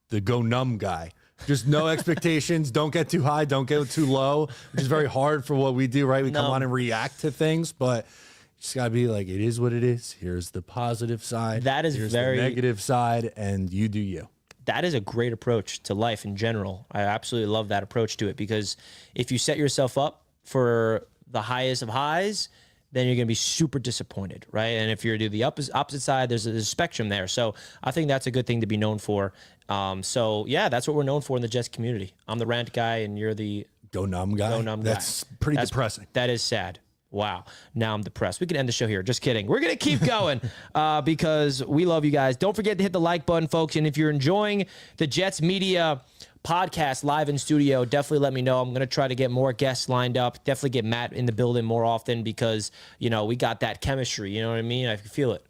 The go numb guy. Just no expectations. Don't get too high. Don't get too low, which is very hard for what we do, right? We come on and react to things, but you just got to be like, it is what it is. Here's the positive side. Here's the negative side, and you do you. That is a great approach to life in general. I absolutely love that approach to it because if you set yourself up for the highest of highs, then you're going to be super disappointed, right? And if you're to the opposite side, there's a spectrum there. So I think that's a good thing to be known for. So yeah, that's what we're known for in the Jets community. I'm the rant guy, and you're the go numb guy. Go numb That's guy. Pretty depressing. That is sad. Wow. Now I'm depressed. We can end the show here. Just kidding. We're going to keep going because we love you guys. Don't forget to hit the like button, folks. And if you're enjoying the Jets Media podcast live in studio, definitely let me know. I'm going to try to get more guests lined up. Definitely get Matt in the building more often because, we got that chemistry. You know what I mean? I can feel it.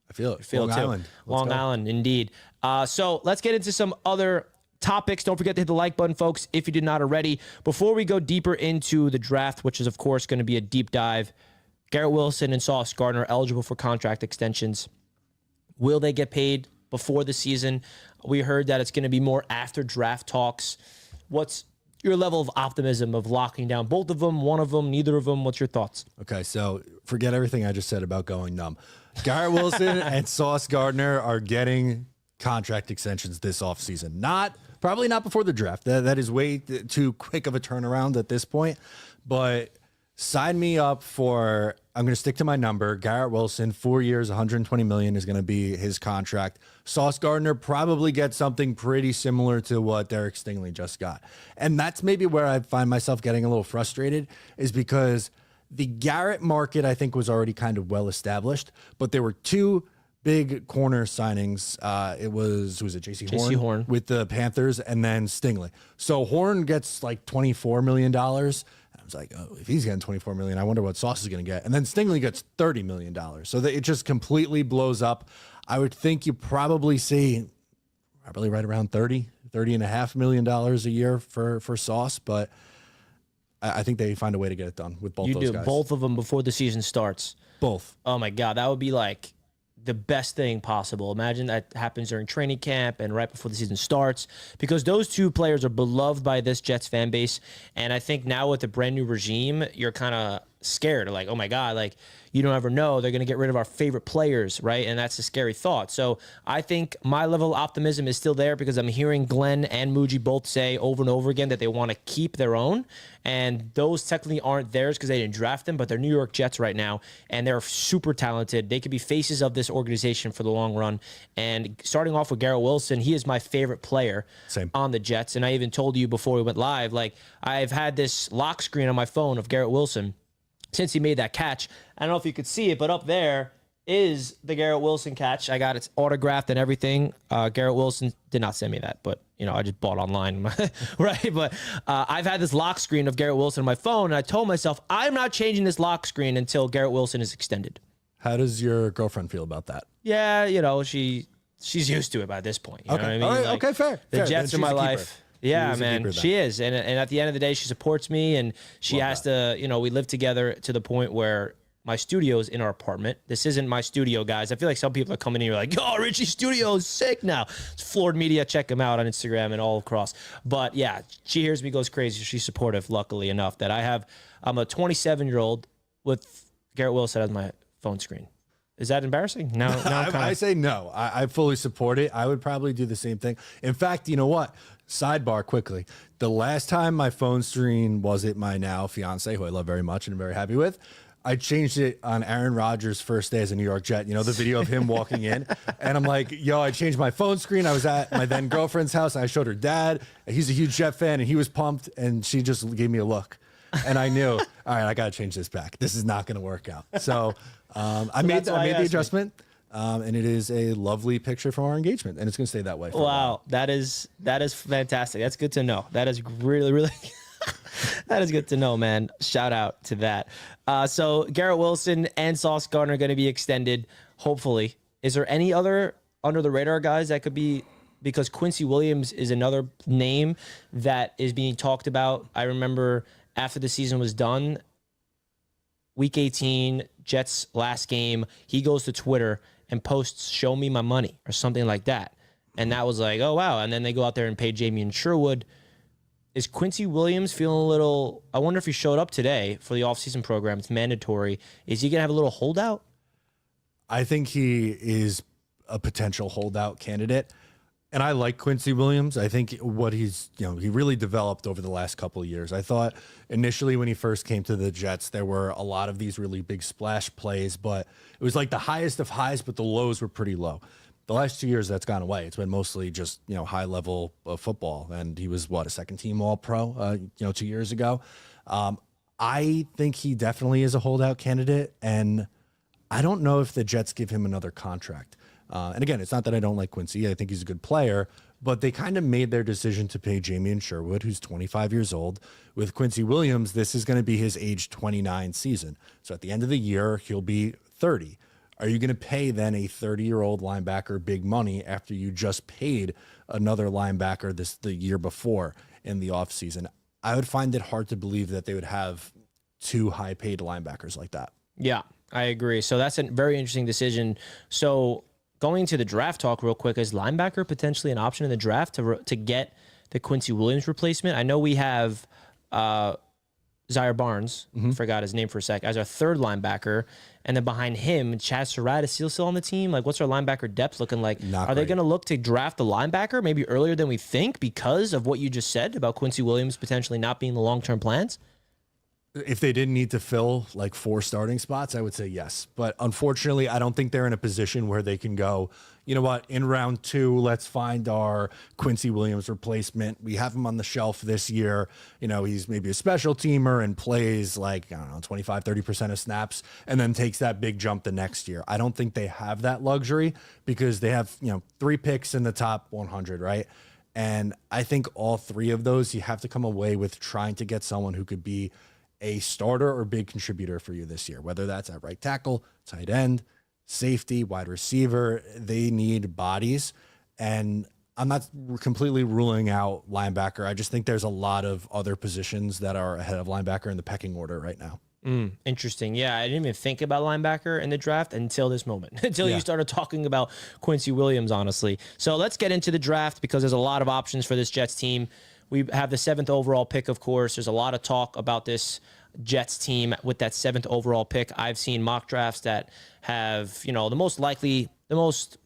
I feel it. Long Island. Long Island, indeed. So let's get into some other topics. Don't forget to hit the like button, folks, if you did not already. Before we go deeper into the draft, which is, of course, going to be a deep dive, Garrett Wilson and Sauce Gardner eligible for contract extensions. Will they get paid before the season? We heard that it's going to be more after draft talks. What's your level of optimism of locking down both of them, one of them, neither of them? What's your thoughts? Okay, so forget everything I just said about going numb. Garrett Wilson and Sauce Gardner are getting contract extensions this offseason. Probably not before the draft. That is way too quick of a turnaround at this point. But sign me up for, I'm going to stick to my number. Garrett Wilson, 4 years, $120 million is going to be his contract. Sauce Gardner probably gets something pretty similar to what Derek Stingley just got. And that's maybe where I find myself getting a little frustrated, is because the Garrett market, I think, was already kind of well established, but there were two big corner signings. It was, who was it? JC Horn with the Panthers, and then Stingley. So Horn gets like $24 million. And I was like, oh, if he's getting $24 million, I wonder what Sauce is going to get. And then Stingley gets $30 million. So it just completely blows up. I would think you probably see right around $30.5 million a year for Sauce, but I think they find a way to get it done with both those guys. Both of them before the season starts. Both. Oh my God, that would be like the best thing possible. Imagine that happens during training camp and right before the season starts, because those two players are beloved by this Jets fan base. And I think now with the brand new regime, you're kind of scared, like, oh my God, like, you don't ever know, they're going to get rid of our favorite players, right? And that's a scary thought. So I think my level of optimism is still there, because I'm hearing Glenn and Muji both say over and over again that they want to keep their own. And those technically aren't theirs because they didn't draft them, but they're New York Jets right now, and they're super talented. They could be faces of this organization for the long run. And starting off with Garrett Wilson, he is my favorite player on the Jets. And I even told you before we went live, like, I've had this lock screen on my phone of Garrett Wilson since he made that catch. I don't know if you could see it, but up there is the Garrett Wilson catch. I got it autographed and everything. Garrett Wilson did not send me that, but I just bought online, right? But I've had this lock screen of Garrett Wilson on my phone, and I told myself I'm not changing this lock screen until Garrett Wilson is extended. How does your girlfriend feel about that? Yeah, she's used to it by this point. You know what I mean? All right, like, okay, fair. The Jets are my life. Yeah, man, she is. And at the end of the day, she supports me, and she has to, we live together to the point where my studio is in our apartment. This isn't my studio, guys. I feel like some people are coming in and you're like, oh, Richie's studio is sick now. It's Floored Media. Check him out on Instagram and all across. But yeah, she hears me, goes crazy. She's supportive, luckily enough, that I'm a 27-year-old with Garrett Wilson as my phone screen. Is that embarrassing? No, I say no. I fully support it. I would probably do the same thing. In fact, you know what? Sidebar quickly. The last time my phone screen was at my now fiance, who I love very much and I'm very happy with, I changed it on Aaron Rodgers' first day as a New York Jet. The video of him walking in. And I'm like, yo, I changed my phone screen. I was at my then girlfriend's house, and I showed her dad. He's a huge Jet fan, and he was pumped, and she just gave me a look. And I knew, all right, I got to change this back. This is not going to work out. So I made the adjustment. And it is a lovely picture from our engagement, and it's going to stay that way. Wow, that is fantastic. That's good to know. That is really, really that is good to know, man. Shout out to that. So Garrett Wilson and Sauce Gardner are going to be extended, hopefully. Is there any other under the radar guys that could be? Because Quincy Williams is another name that is being talked about. I remember after the season was done, Week 18, Jets last game, he goes to Twitter and posts, "Show me my money," or something like that. And that was like, oh, wow. And then they go out there and pay Jamien Sherwood. Is Quincy Williams feeling a little, I wonder if he showed up today for the offseason program. It's mandatory. Is he going to have a little holdout? I think he is a potential holdout candidate. And I like Quincy Williams. I think what he's, he really developed over the last couple of years. I thought initially when he first came to the Jets, there were a lot of these really big splash plays, but it was like the highest of highs, but the lows were pretty low. The last 2 years, that's gone away. It's been mostly just, high level of football. And he was, a second team All-Pro, 2 years ago. I think he definitely is a holdout candidate, and I don't know if the Jets give him another contract. And again, it's not that I don't like Quincy. I think he's a good player, but they kind of made their decision to pay Jamien Sherwood, who's 25 years old. With Quincy Williams, this is going to be his age 29 season. So at the end of the year, he'll be 30. Are you going to pay then a 30-year-old linebacker big money after you just paid another linebacker the year before in the offseason? I would find it hard to believe that they would have two high-paid linebackers like that. Yeah, I agree. So that's a very interesting decision. So going to the draft talk real quick, is linebacker potentially an option in the draft to get the Quincy Williams replacement? I know we have Zaire Barnes, forgot his name for a sec, as our third linebacker. And then behind him, Chaz Surratt is still on the team. Like, what's our linebacker depth looking like? Are they going to look to draft the linebacker maybe earlier than we think because of what you just said about Quincy Williams potentially not being the long-term plans? If they didn't need to fill like 4 starting spots, I would say yes. But unfortunately, I don't think they're in a position where they can go, you know what, in round 2, let's find our Quincy Williams replacement. We have him on the shelf this year. You know, he's maybe a special teamer and plays like, I don't know, 25, 30% of snaps and then takes that big jump the next year. I don't think they have that luxury because they have, 3 picks in the top 100, right? And I think all 3 of those, you have to come away with trying to get someone who could be a starter or big contributor for you this year, whether that's at right tackle, tight end, safety, wide receiver. They need bodies. And I'm not completely ruling out linebacker. I just think there's a lot of other positions that are ahead of linebacker in the pecking order right now. Interesting. Yeah, I didn't even think about linebacker in the draft until this moment, until you started talking about Quincy Williams, honestly. So let's get into the draft because there's a lot of options for this Jets team. We have the 7th overall pick, of course. There's a lot of talk about this Jets team with that 7th overall pick. I've seen mock drafts that have, the most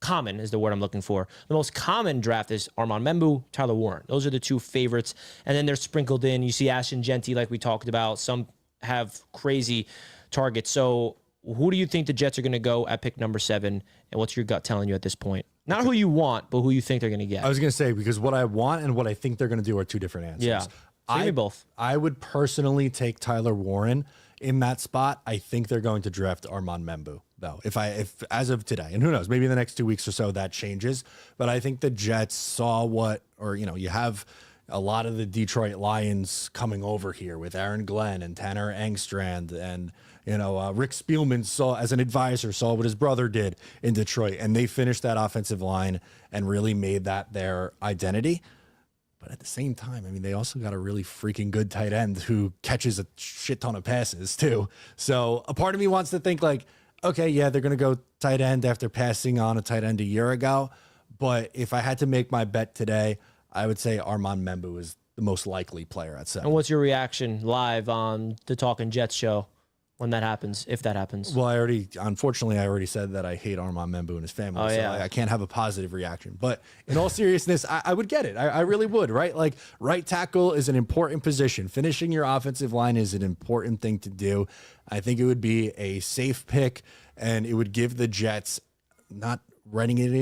common is the word I'm looking for. The most common draft is Armand Membu, Tyler Warren. Those are the 2 favorites. And then they're sprinkled in. You see Ashton, Jeanty, like we talked about. Some have crazy targets. So who do you think the Jets are going to go at pick number 7? And what's your gut telling you at this point? Not who you want, but who you think they're going to get. I was going to say, because what I want and what I think they're going to do are 2 different answers. Yeah. Give me both. I would personally take Tyler Warren in that spot. I think they're going to draft Armand Membu, though. If as of today, and who knows, maybe in the next 2 weeks or so that changes. But I think the Jets saw you have a lot of the Detroit Lions coming over here with Aaron Glenn and Tanner Engstrand and Rick Spielman as an advisor saw what his brother did in Detroit, and they finished that offensive line and really made that their identity. But at the same time, I mean, they also got a really freaking good tight end who catches a shit ton of passes too. So a part of me wants to think like, okay, yeah, they're going to go tight end after passing on a tight end a year ago. But if I had to make my bet today, I would say Armand Membu is the most likely player at 7. And what's your reaction live on the Talking Jets show when that happens, if that happens? Well, unfortunately, I already said that I hate Armand Membu and his family, so I can't have a positive reaction. But in all seriousness, I would get it. I really would, right? Like, right tackle is an important position. Finishing your offensive line is an important thing to do. I think it would be a safe pick, and it would give the Jets, not writing it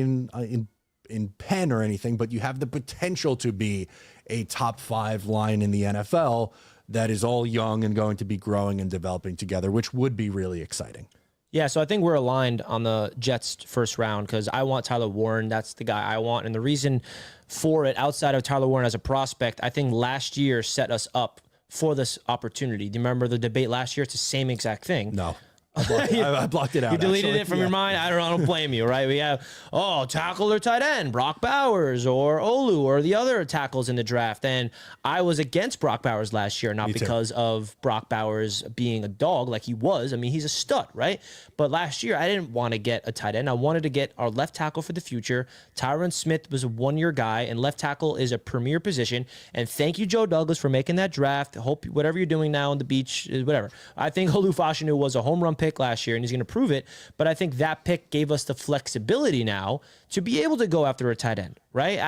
in pen or anything, but you have the potential to be a top 5 line in the NFL that is all young and going to be growing and developing together, which would be really exciting. Yeah, so I think we're aligned on the Jets first round because I want Tyler Warren. That's the guy I want. And the reason for it, outside of Tyler Warren as a prospect, I think last year set us up for this opportunity. Do you remember the debate last year? It's the same exact thing. No. I blocked it out. You deleted it from your mind? I don't blame you, right? We have, tackle or tight end, Brock Bowers or Olu or the other tackles in the draft. And I was against Brock Bowers last year, not because of Brock Bowers being a dog like he was. I mean, he's a stud, right? But last year, I didn't want to get a tight end. I wanted to get our left tackle for the future. Tyron Smith was a 1-year guy, and left tackle is a premier position. And thank you, Joe Douglas, for making that draft. Hope whatever you're doing now on the beach, whatever. I think Olu Fashanu was a home run pick last year, and he's going to prove it. But I think that pick gave us the flexibility now to be able to go after a tight end, right?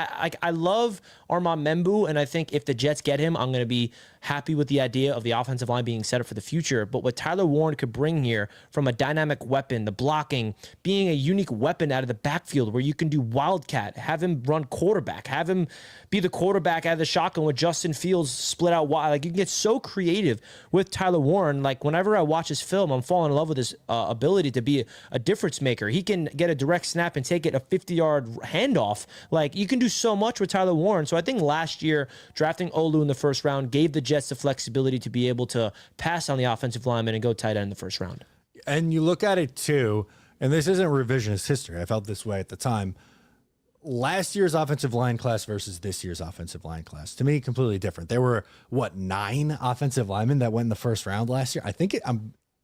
I love Armand Membu, and I think if the Jets get him, I'm going to be happy with the idea of the offensive line being set up for the future. But what Tyler Warren could bring here from a dynamic weapon, the blocking, being a unique weapon out of the backfield where you can do wildcat, have him run quarterback, have him be the quarterback out of the shotgun with Justin Fields split out wide. Like, you can get so creative with Tyler Warren. Like, whenever I watch his film, I'm falling in love with his ability to be a difference maker. He can get a direct snap and take it a 50-yard handoff. Like, you can do so much with Tyler Warren. So I think last year, drafting Olu in the first round gave the Jets the flexibility to be able to pass on the offensive lineman and go tight end in the first round. And you look at it too, and this isn't revisionist history. I felt this way at the time. Last year's offensive line class versus this year's offensive line class, to me, completely different. There were, 9 offensive linemen that went in the first round last year? I think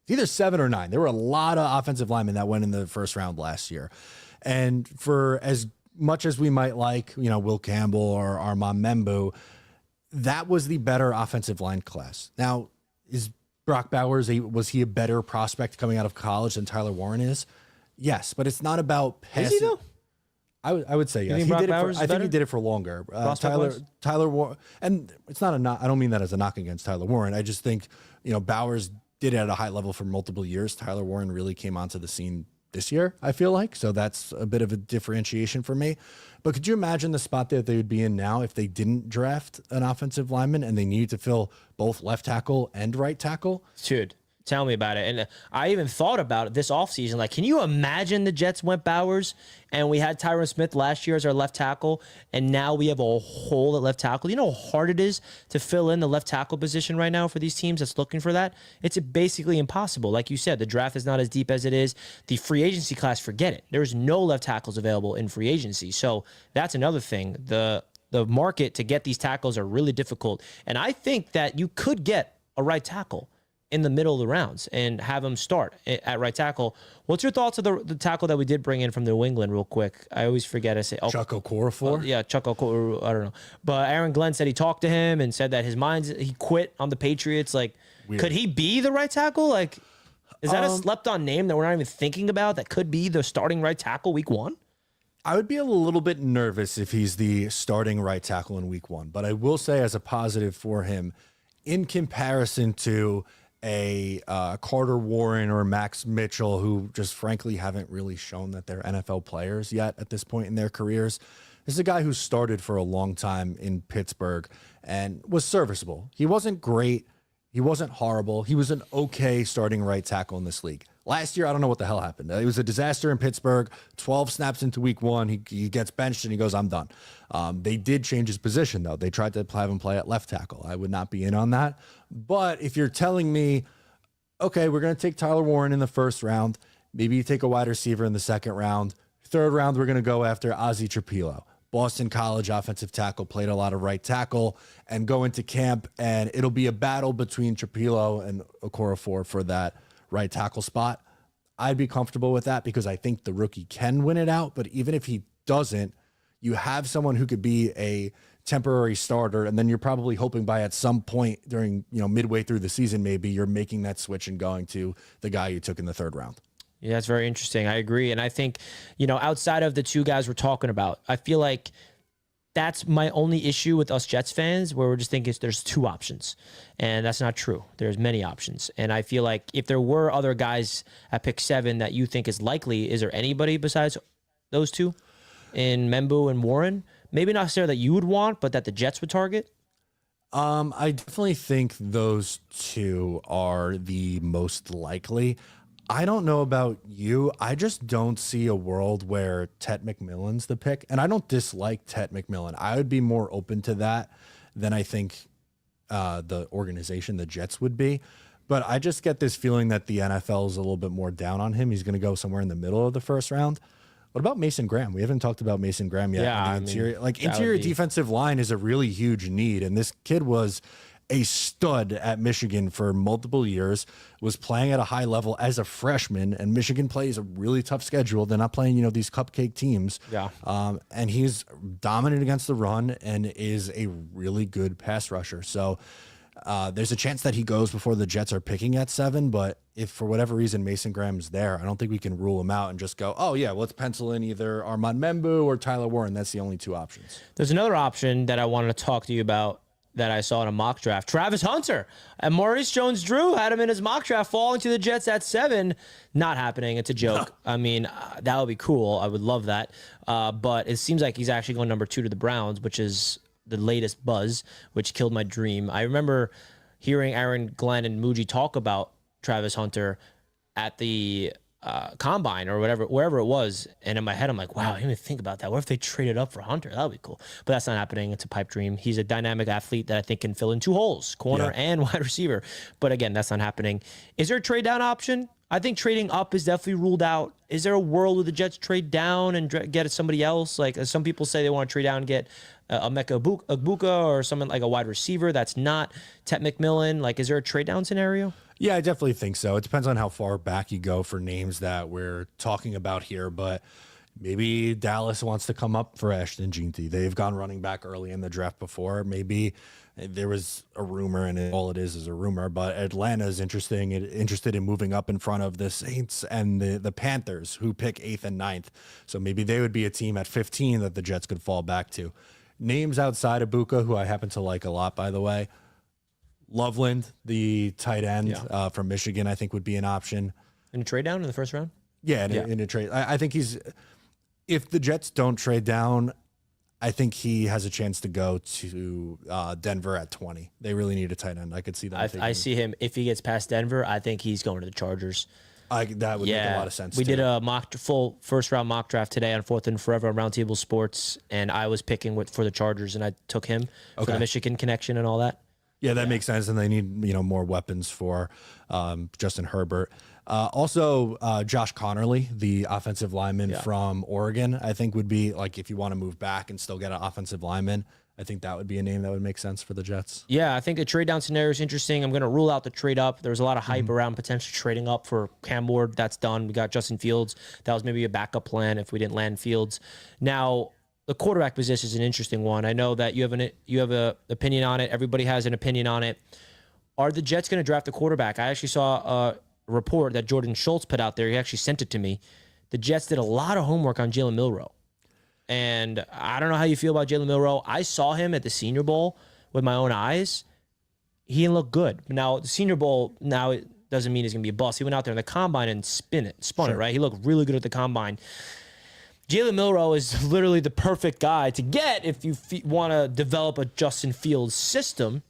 either 7 or 9. There were a lot of offensive linemen that went in the first round last year. And for as much as we might like, Will Campbell or Armand Membu, that was the better offensive line class. Now, is Brock Bowers, was he a better prospect coming out of college than Tyler Warren is? Yes, but it's not about passing. Is he though? I would say yes. I think he did it for longer. Tyler Warren, and it's not a knock. I don't mean that as a knock against Tyler Warren. I just think, Bowers did it at a high level for multiple years. Tyler Warren really came onto the scene this year, I feel like. So that's a bit of a differentiation for me. But could you imagine the spot that they would be in now if they didn't draft an offensive lineman and they needed to fill both left tackle and right tackle? Dude, tell me about it. And I even thought about it this offseason. Like, can you imagine the Jets went Bowers and we had Tyron Smith last year as our left tackle, and now we have a hole at left tackle? You know how hard it is to fill in the left tackle position right now for these teams that's looking for that? It's basically impossible. Like you said, the draft is not as deep as it is. The free agency class, forget it. There's no left tackles available in free agency. So that's another thing. The market to get these tackles are really difficult. And I think that you could get a right tackle in the middle of the rounds and have him start at right tackle. What's your thoughts of the tackle that we did bring in from New England real quick? I always forget. I say Chuck Okorafor. Yeah, Chuck Okorafor. I don't know. But Aaron Glenn said he talked to him and said that he quit on the Patriots. Like, weird. Could he be the right tackle? Like, is that a slept-on name that we're not even thinking about that could be the starting right tackle week 1? I would be a little bit nervous if he's the starting right tackle in week 1. But I will say, as a positive for him, in comparison to a Carter Warren or Max Mitchell, who just frankly haven't really shown that they're NFL players yet at this point in their careers. This is a guy who started for a long time in Pittsburgh and was serviceable. He wasn't great. He wasn't horrible. He was an okay starting right tackle in this league. Last year, I don't know what the hell happened. It was a disaster in Pittsburgh. 12 snaps into week 1. He gets benched and he goes, I'm done. They did change his position, though. They tried to have him play at left tackle. I would not be in on that. But if you're telling me, okay, we're going to take Tyler Warren in the first round, maybe you take a wide receiver in the second round, third round, we're going to go after Ozzie Trapilo. Boston College offensive tackle, played a lot of right tackle, and go into camp, and it'll be a battle between Trapilo and Okorafor for that right tackle spot. I'd be comfortable with that because I think the rookie can win it out. But even if he doesn't, you have someone who could be a temporary starter, and then you're probably hoping by at some point during, midway through the season, maybe you're making that switch and going to the guy you took in the third round. Yeah, that's very interesting. I agree. And I think, outside of the two guys we're talking about, I feel like that's my only issue with us Jets fans, where we're just thinking there's 2 options. And that's not true. There's many options. And I feel like if there were other guys at pick 7 that you think is likely, is there anybody besides those 2 in Membu and Warren? Maybe not necessarily that you would want, but that the Jets would target? I definitely think those 2 are the most likely. I don't know about you. I just don't see a world where Tet McMillan's the pick. And I don't dislike Tet McMillan. I would be more open to that than I think the organization, the Jets, would be. But I just get this feeling that the NFL is a little bit more down on him. He's going to go somewhere in the middle of the first round. What about Mason Graham? We haven't talked about Mason Graham yet. Yeah, interior defensive line is a really huge need. And this kid was a stud at Michigan for multiple years, was playing at a high level as a freshman, and Michigan plays a really tough schedule. They're not playing, these cupcake teams. Yeah. And he's dominant against the run and is a really good pass rusher. So There's a chance that he goes before the Jets are picking at 7, but if for whatever reason Mason Graham's there, I don't think we can rule him out and just go, oh yeah, let's pencil in either Armand Membu or Tyler Warren. That's the only 2 options. There's another option that I wanted to talk to you about that I saw in a mock draft. Travis Hunter and Maurice Jones-Drew had him in his mock draft falling to the Jets at 7. Not happening. It's a joke. I mean, that would be cool. I would love that. But it seems like he's actually going number 2 to the Browns, which is the latest buzz, which killed my dream. I remember hearing Aaron Glenn and Muji talk about Travis Hunter at the combine or whatever, wherever it was. And in my head, I'm like, wow, I didn't even think about that. What if they traded up for Hunter? That would be cool. But that's not happening. It's a pipe dream. He's a dynamic athlete that I think can fill in 2 holes, corner and wide receiver. But again, that's not happening. Is there a trade down option? I think trading up is definitely ruled out. Is there a world where the Jets trade down and get somebody else? Like some people say they want to trade down and get a Mecca Agbuka or someone like a wide receiver that's not Tet McMillan. Like, is there a trade down scenario? Yeah, I definitely think so. It depends on how far back you go for names that we're talking about here, but maybe Dallas wants to come up for Ashton Jeanty. They've gone running back early in the draft before. Maybe there was a rumor, and all it is a rumor, but Atlanta is interested in moving up in front of the Saints and the Panthers, who pick 8th and 9th. So maybe they would be a team at 15 that the Jets could fall back to. Names outside of Buka, who I happen to like a lot, by the way. Loveland, the tight end from Michigan, I think would be an option. In a trade down in the first round? Yeah, in a trade. I think if the Jets don't trade down, I think he has a chance to go to Denver at 20. They really need a tight end. I could see that. I see him. If he gets past Denver, I think he's going to the Chargers. That would make a lot of sense. We did a full first round mock draft today on 4th and Forever on Roundtable Sports, and I was picking for the Chargers, and I took him for the Michigan connection and all that. Yeah, that makes sense, and they need more weapons for Justin Herbert. Also, Josh Connerly, the offensive lineman from Oregon, I think would be like if you want to move back and still get an offensive lineman. I think that would be a name that would make sense for the Jets. Yeah, I think the trade down scenario is interesting. I'm going to rule out the trade up. There's a lot of hype around potentially trading up for Cam Ward. That's done. We got Justin Fields. That was maybe a backup plan if we didn't land Fields. Now, the quarterback position is an interesting one. I know that you have an opinion on it. Everybody has an opinion on it. Are the Jets going to draft a quarterback? I actually saw a report that Jordan Schultz put out there. He actually sent it to me. The Jets did a lot of homework on Jalen Milroe. And I don't know how you feel about Jalen Milroe. I saw him at the Senior Bowl with my own eyes. He didn't look good. Now, the Senior Bowl, now it doesn't mean he's going to be a bust. He went out there in the combine and spun it, right? He looked really good at the combine. Jalen Milroe is literally the perfect guy to get if you want to develop a Justin Fields system,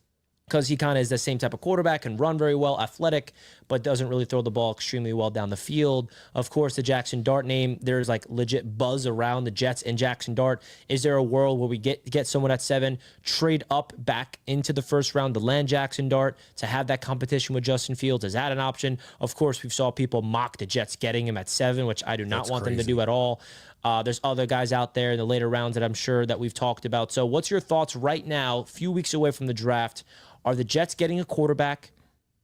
because he kind of is the same type of quarterback, can run very well, athletic, but doesn't really throw the ball extremely well down the field. Of course, the Jackson Dart name, there's like legit buzz around the Jets and Jackson Dart. Is there a world where we get someone at 7, trade up back into the first round to land Jackson Dart to have that competition with Justin Fields? Is that an option? Of course, we've saw people mock the Jets getting him at 7, which I do not want them to do at all. There's other guys out there in the later rounds that I'm sure that we've talked about. So what's your thoughts right now, a few weeks away from the draft? Are the Jets getting a quarterback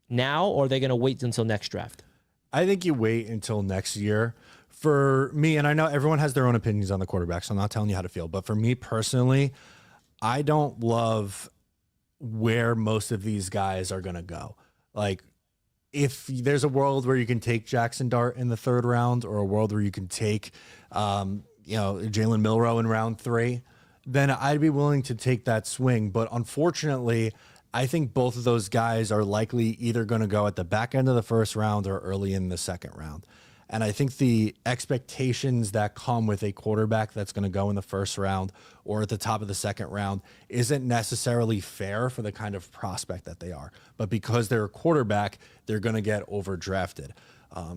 now, or are they going to wait until next draft? I think you wait until next year. For me, and I know everyone has their own opinions on the quarterback, so I'm not telling you how to feel, but for me personally, I don't love where most of these guys are going to go. Like, if there's a world where you can take Jackson Dart in the 3rd round, or a world where you can take, Jalen Milroe in round 3, then I'd be willing to take that swing. But unfortunately, I think both of those guys are likely either going to go at the back end of the 1st round or early in the 2nd round. And I think the expectations that come with a quarterback that's going to go in the 1st round or at the top of the 2nd round isn't necessarily fair for the kind of prospect that they are. But because they're a quarterback, they're going to get overdrafted.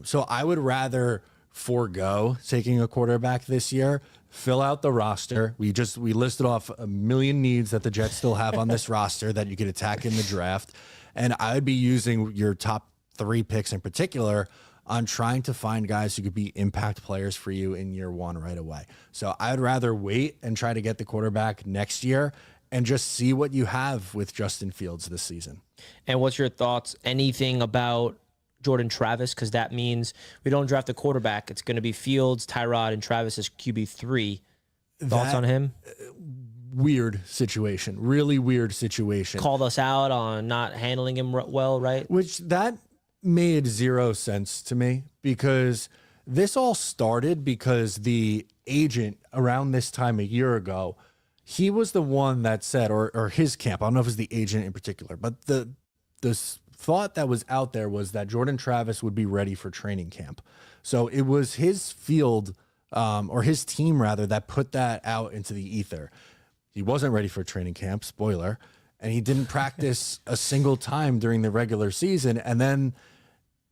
So I would rather forego taking a quarterback this year, fill out the roster. We listed off a million needs that the Jets still have on this roster that you could attack in the draft. And I would be using your top 3 picks in particular on trying to find guys who could be impact players for you in year 1 right away. So I'd rather wait and try to get the quarterback next year and just see what you have with Justin Fields this season. And what's your thoughts? Anything about Jordan Travis? Because that means we don't draft a quarterback. It's going to be Fields, Tyrod, and Travis as QB3. Thoughts on him? weird situation, really weird situation. Called us out on not handling him well, right? Which that made zero sense to me, because this all started because the agent around this time a year ago, he was the one that said, or his camp, I don't know if it was the agent in particular, but the thought that was out there was that Jordan Travis would be ready for training camp. So it was his field, or his team rather, that put that out into the ether. He wasn't ready for training camp, spoiler, and he didn't practice a single time during the regular season. And then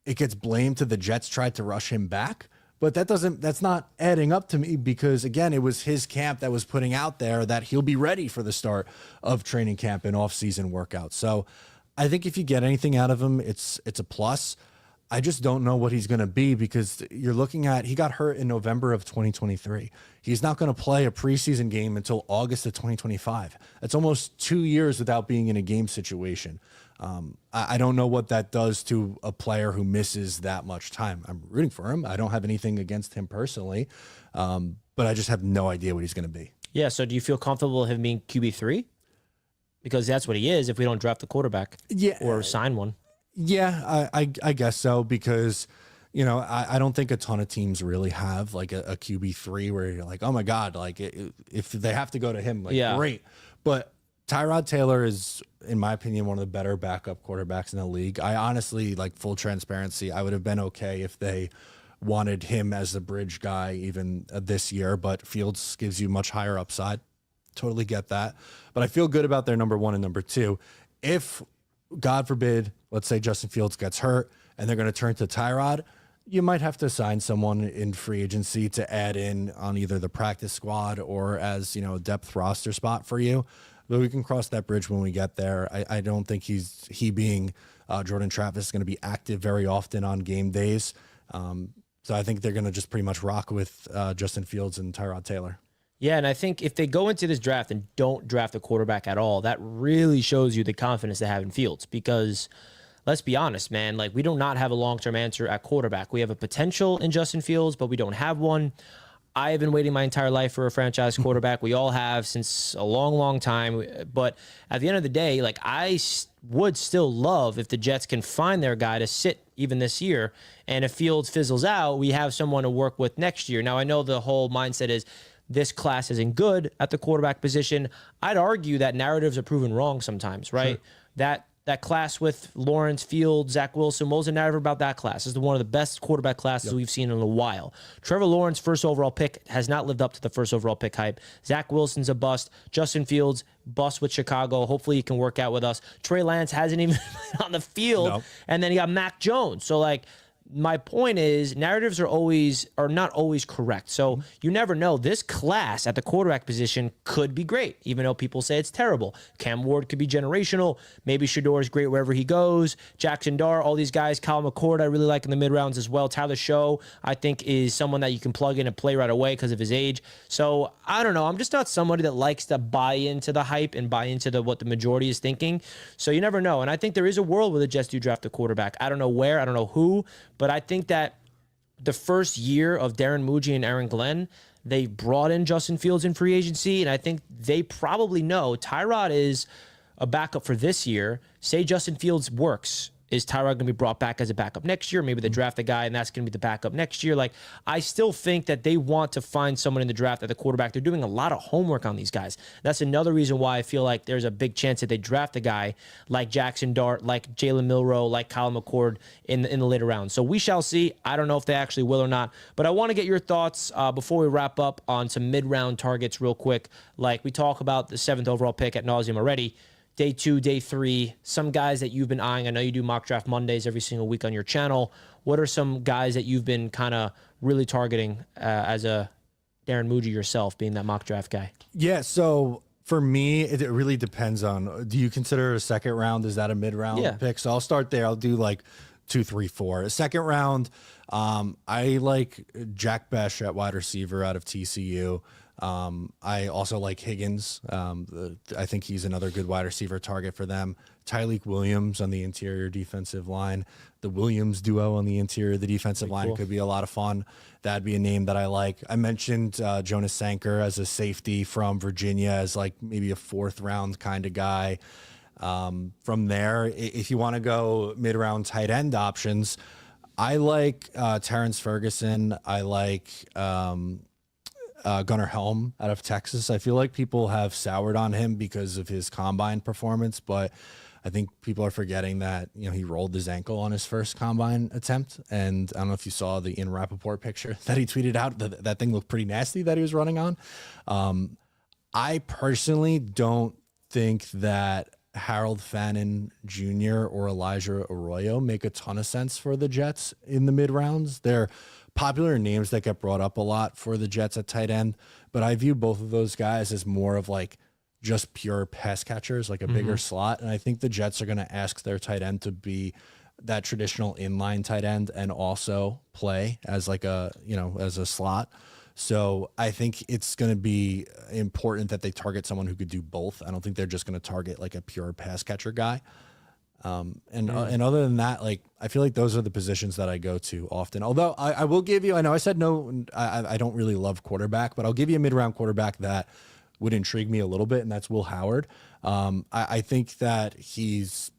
it gets blamed to the Jets tried to rush him back. But that's not adding up to me, because again, it was his camp that was putting out there that he'll be ready for the start of training camp and off-season workouts. So I think if you get anything out of him, it's a plus. I just don't know what he's going to be, because you're looking at, he got hurt in November of 2023. He's not going to play a preseason game until August of 2025. That's almost 2 years without being in a game situation. I don't know what that does to a player who misses that much time. I'm rooting for him. I don't have anything against him personally, but I just have no idea what he's going to be. Yeah, so do you feel comfortable with him being QB3? Because that's what he is if we don't draft the quarterback, or sign one. Yeah, I guess so, because, you know, I don't think a ton of teams really have like a QB3 where you're like, oh my God, like if they have to go to him, like great. But Tyrod Taylor is, in my opinion, one of the better backup quarterbacks in the league. I honestly, like, full transparency, I would have been okay if they wanted him as the bridge guy even this year, but Fields gives you much higher upside. Totally get that. But I feel good about their number one and number two. If, God forbid, let's say Justin Fields gets hurt and they're going to turn to Tyrod, you might have to sign someone in free agency to add in on either the practice squad or as, you know, a depth roster spot for you. But we can cross that bridge when we get there. I don't think he being Jordan Travis is going to be active very often on game days. So I think they're going to just pretty much rock with Justin Fields and Tyrod Taylor. Yeah, and I think if they go into this draft and don't draft a quarterback at all, that really shows you the confidence they have in Fields, because let's be honest, man, like, we do not have a long-term answer at quarterback. We have a potential in Justin Fields, but we don't have one. I have been waiting my entire life for a franchise quarterback. We all have since a long, long time. But at the end of the day, like, I would still love if the Jets can find their guy to sit even this year. And if Fields fizzles out, we have someone to work with next year. Now, I know the whole mindset is this class isn't good at the quarterback position. I'd argue that narratives are proven wrong sometimes, right? Sure. That class with Lawrence, Fields, Zach Wilson, what was the narrative about that class? It's one of the best quarterback classes we've seen in a while. Trevor Lawrence, first overall pick, has not lived up to the first overall pick hype. Zach Wilson's a bust. Justin Fields, bust with Chicago. Hopefully he can work out with us. Trey Lance hasn't even been on the field. No. And then you got Mac Jones. So, like, my point is, narratives are not always correct. So you never know. This class at the quarterback position could be great, even though people say it's terrible. Cam Ward could be generational. Maybe Shador is great wherever he goes. Jackson Dart, all these guys. Kyle McCord, I really like in the mid-rounds as well. Tyler Show, I think, is someone that you can plug in and play right away because of his age. So I don't know. I'm just not somebody that likes to buy into the hype and buy into what the majority is thinking. So you never know. And I think there is a world where the Jets do draft a quarterback. I don't know where. I don't know who. But I think that the first year of Darren Muji and Aaron Glenn, they brought in Justin Fields in free agency, and I think they probably know Tyrod is a backup for this year. Say Justin Fields works. Is Tyrod going to be brought back as a backup next year? Maybe they draft a guy, and that's going to be the backup next year. Like, I still think that they want to find someone in the draft at the quarterback. They're doing a lot of homework on these guys. That's another reason why I feel like there's a big chance that they draft a guy like Jackson Dart, like Jalen Milroe, like Kyle McCord in the later rounds. So we shall see. I don't know if they actually will or not. But I want to get your thoughts before we wrap up on some mid-round targets real quick. Like, we talk about the 7th overall pick ad nauseum already. Day 2, day 3, some guys that you've been eyeing. I know you do mock draft Mondays every single week on your channel. What are some guys that you've been kind of really targeting as a Darren Muji yourself, being that mock draft guy? Yeah, so for me, it really depends on, do you consider a second round? Is that a mid-round pick? So I'll start there. I'll do like 2, 3, 4. A second round, I like Jack Besh at wide receiver out of TCU. I also like Higgins. I think he's another good wide receiver target for them. Tyleik Williams on the interior defensive line. The Williams duo on the interior of the defensive line could be a lot of fun. That'd be a name that I like. I mentioned Jonas Sanker as a safety from Virginia as like maybe a 4th round kind of guy. From there, if you want to go mid-round tight end options, I like Terrence Ferguson. I like Gunnar Helm out of Texas. I feel like people have soured on him because of his combine performance, but I think people are forgetting that, he rolled his ankle on his first combine attempt. And I don't know if you saw the Ian Rappaport picture that he tweeted out. That thing looked pretty nasty that he was running on. I personally don't think that Harold Fannin Jr. or Elijah Arroyo make a ton of sense for the Jets in the mid rounds. They're popular names that get brought up a lot for the Jets at tight end, but I view both of those guys as more of like just pure pass catchers, like a bigger slot. And I think the Jets are going to ask their tight end to be that traditional inline tight end and also play as like a, as a slot. So I think it's going to be important that they target someone who could do both. I don't think they're just going to target like a pure pass catcher guy. And other than that, like, I feel like those are the positions that I go to often. Although I will give you, I know I said no, I don't really love quarterback, but I'll give you a mid-round quarterback that would intrigue me a little bit, and that's Will Howard. I think that he's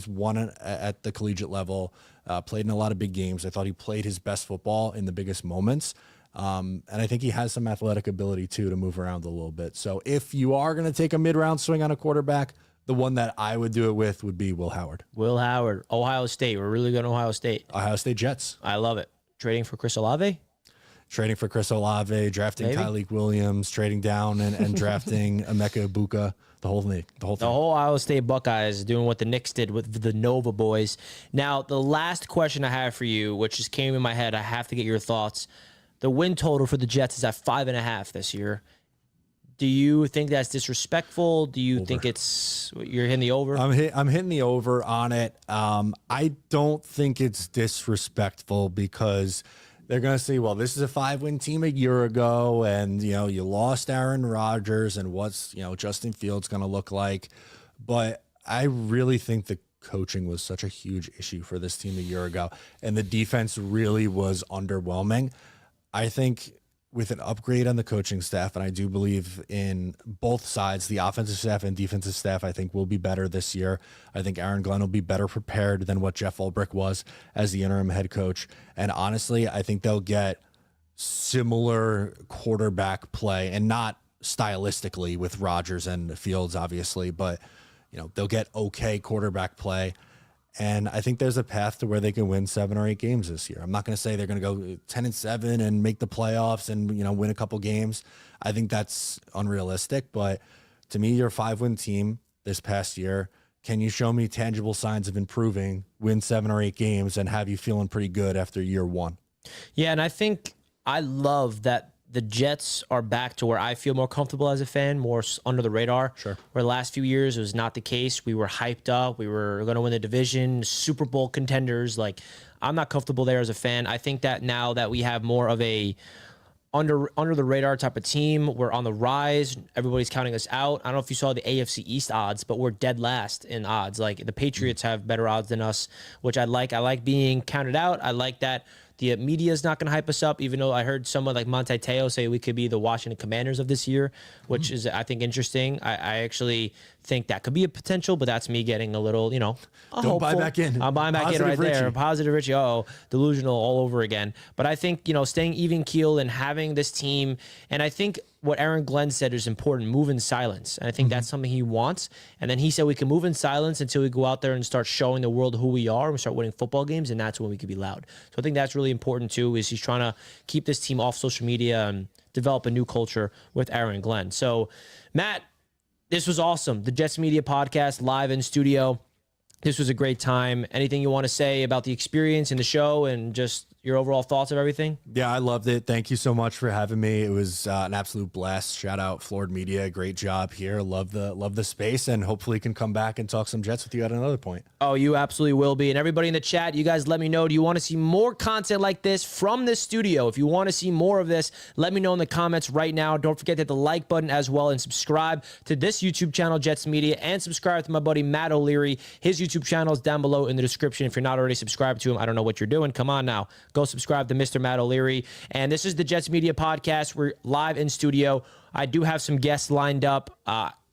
won at the collegiate level, played in a lot of big games. I thought he played his best football in the biggest moments. And I think he has some athletic ability too to move around a little bit. So if you are going to take a mid-round swing on a quarterback, the one that I would do it with would be Will Howard. Will Howard, Ohio State. We're really going to Ohio State. Ohio State Jets. I love it. Trading for Chris Olave? Trading for Chris Olave, drafting Tyleik Williams, trading down and drafting Emeka Ibuka, the whole thing. The whole Ohio State Buckeyes doing what the Knicks did with the Nova boys. Now, the last question I have for you, which just came in my head, I have to get your thoughts. The win total for the Jets is at 5.5 this year. Do you think that's disrespectful? Do you think you're hitting the over? I'm hitting the over on it. I don't think it's disrespectful because they're going to say, well, this is a 5-win team a year ago, and you lost Aaron Rodgers, and what's Justin Fields going to look like? But I really think the coaching was such a huge issue for this team a year ago, and the defense really was underwhelming. I think with an upgrade on the coaching staff, and I do believe in both sides, the offensive staff and defensive staff, I think will be better this year. I think Aaron Glenn will be better prepared than what Jeff Ulbrich was as the interim head coach. And honestly, I think they'll get similar quarterback play, and not stylistically with Rodgers and Fields, obviously, but they'll get okay quarterback play. And I think there's a path to where they can win 7 or 8 games this year. I'm not going to say they're going to go 10-7 and make the playoffs and, win a couple games. I think that's unrealistic. But to me, you're a 5-win team this past year. Can you show me tangible signs of improving, win 7 or 8 games, and have you feeling pretty good after year 1? Yeah, and I think I love that the Jets are back to where I feel more comfortable as a fan, more under the radar. Sure. Where the last few years it was not the case. We were hyped up. We were going to win the division, Super Bowl contenders. Like, I'm not comfortable there as a fan. I think that now that we have more of a under the radar type of team, we're on the rise. Everybody's counting us out. I don't know if you saw the AFC East odds, but we're dead last in odds. Like, the Patriots have better odds than us, which I like. I like being counted out. I like that the media is not going to hype us up, even though I heard someone like Monte Teo say we could be the Washington Commanders of this year, which is, I think, interesting. I actually think that could be a potential, but that's me getting a little, Don't hopeful. buy back in. I'm buying back in right Richie. there. Positive Richie. Oh, delusional all over again. But I think, staying even keel and having this team, and I think what Aaron Glenn said is important, move in silence. And I think that's something he wants. And then he said we can move in silence until we go out there and start showing the world who we are and we start winning football games, and that's when we can be loud. So I think that's really important too, is he's trying to keep this team off social media and develop a new culture with Aaron Glenn. So, Matt, this was awesome. The Jets Media Podcast live in studio. This was a great time. Anything you want to say about the experience in the show and just your overall thoughts of everything? Yeah, I loved it. Thank you so much for having me. It was an absolute blast. Shout out Florida Media. Great job here. Love the space, and hopefully can come back and talk some Jets with you at another point. Oh, you absolutely will be. And everybody in the chat, you guys let me know. Do you want to see more content like this from this studio? If you want to see more of this, let me know in the comments right now. Don't forget to hit the like button as well and subscribe to this YouTube channel, Jets Media, and subscribe to my buddy Matt O'Leary. His YouTube channel is down below in the description. If you're not already subscribed to him, I don't know what you're doing. Come on now. Go subscribe to Mr. Matt O'Leary. And this is the Jets Media Podcast. We're live in studio. I do have some guests lined up.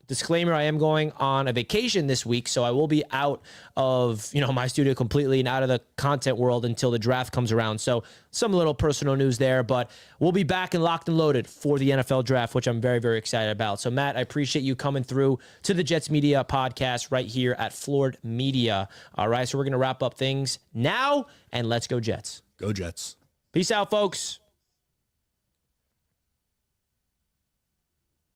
Disclaimer, I am going on a vacation this week, so I will be out of my studio completely and out of the content world until the draft comes around. So some little personal news there, but we'll be back and locked and loaded for the NFL draft, which I'm very, very excited about. So Matt, I appreciate you coming through to the Jets Media Podcast right here at Florida Media. All right, so we're going to wrap up things now, and let's go Jets. Go Jets. Peace out, folks.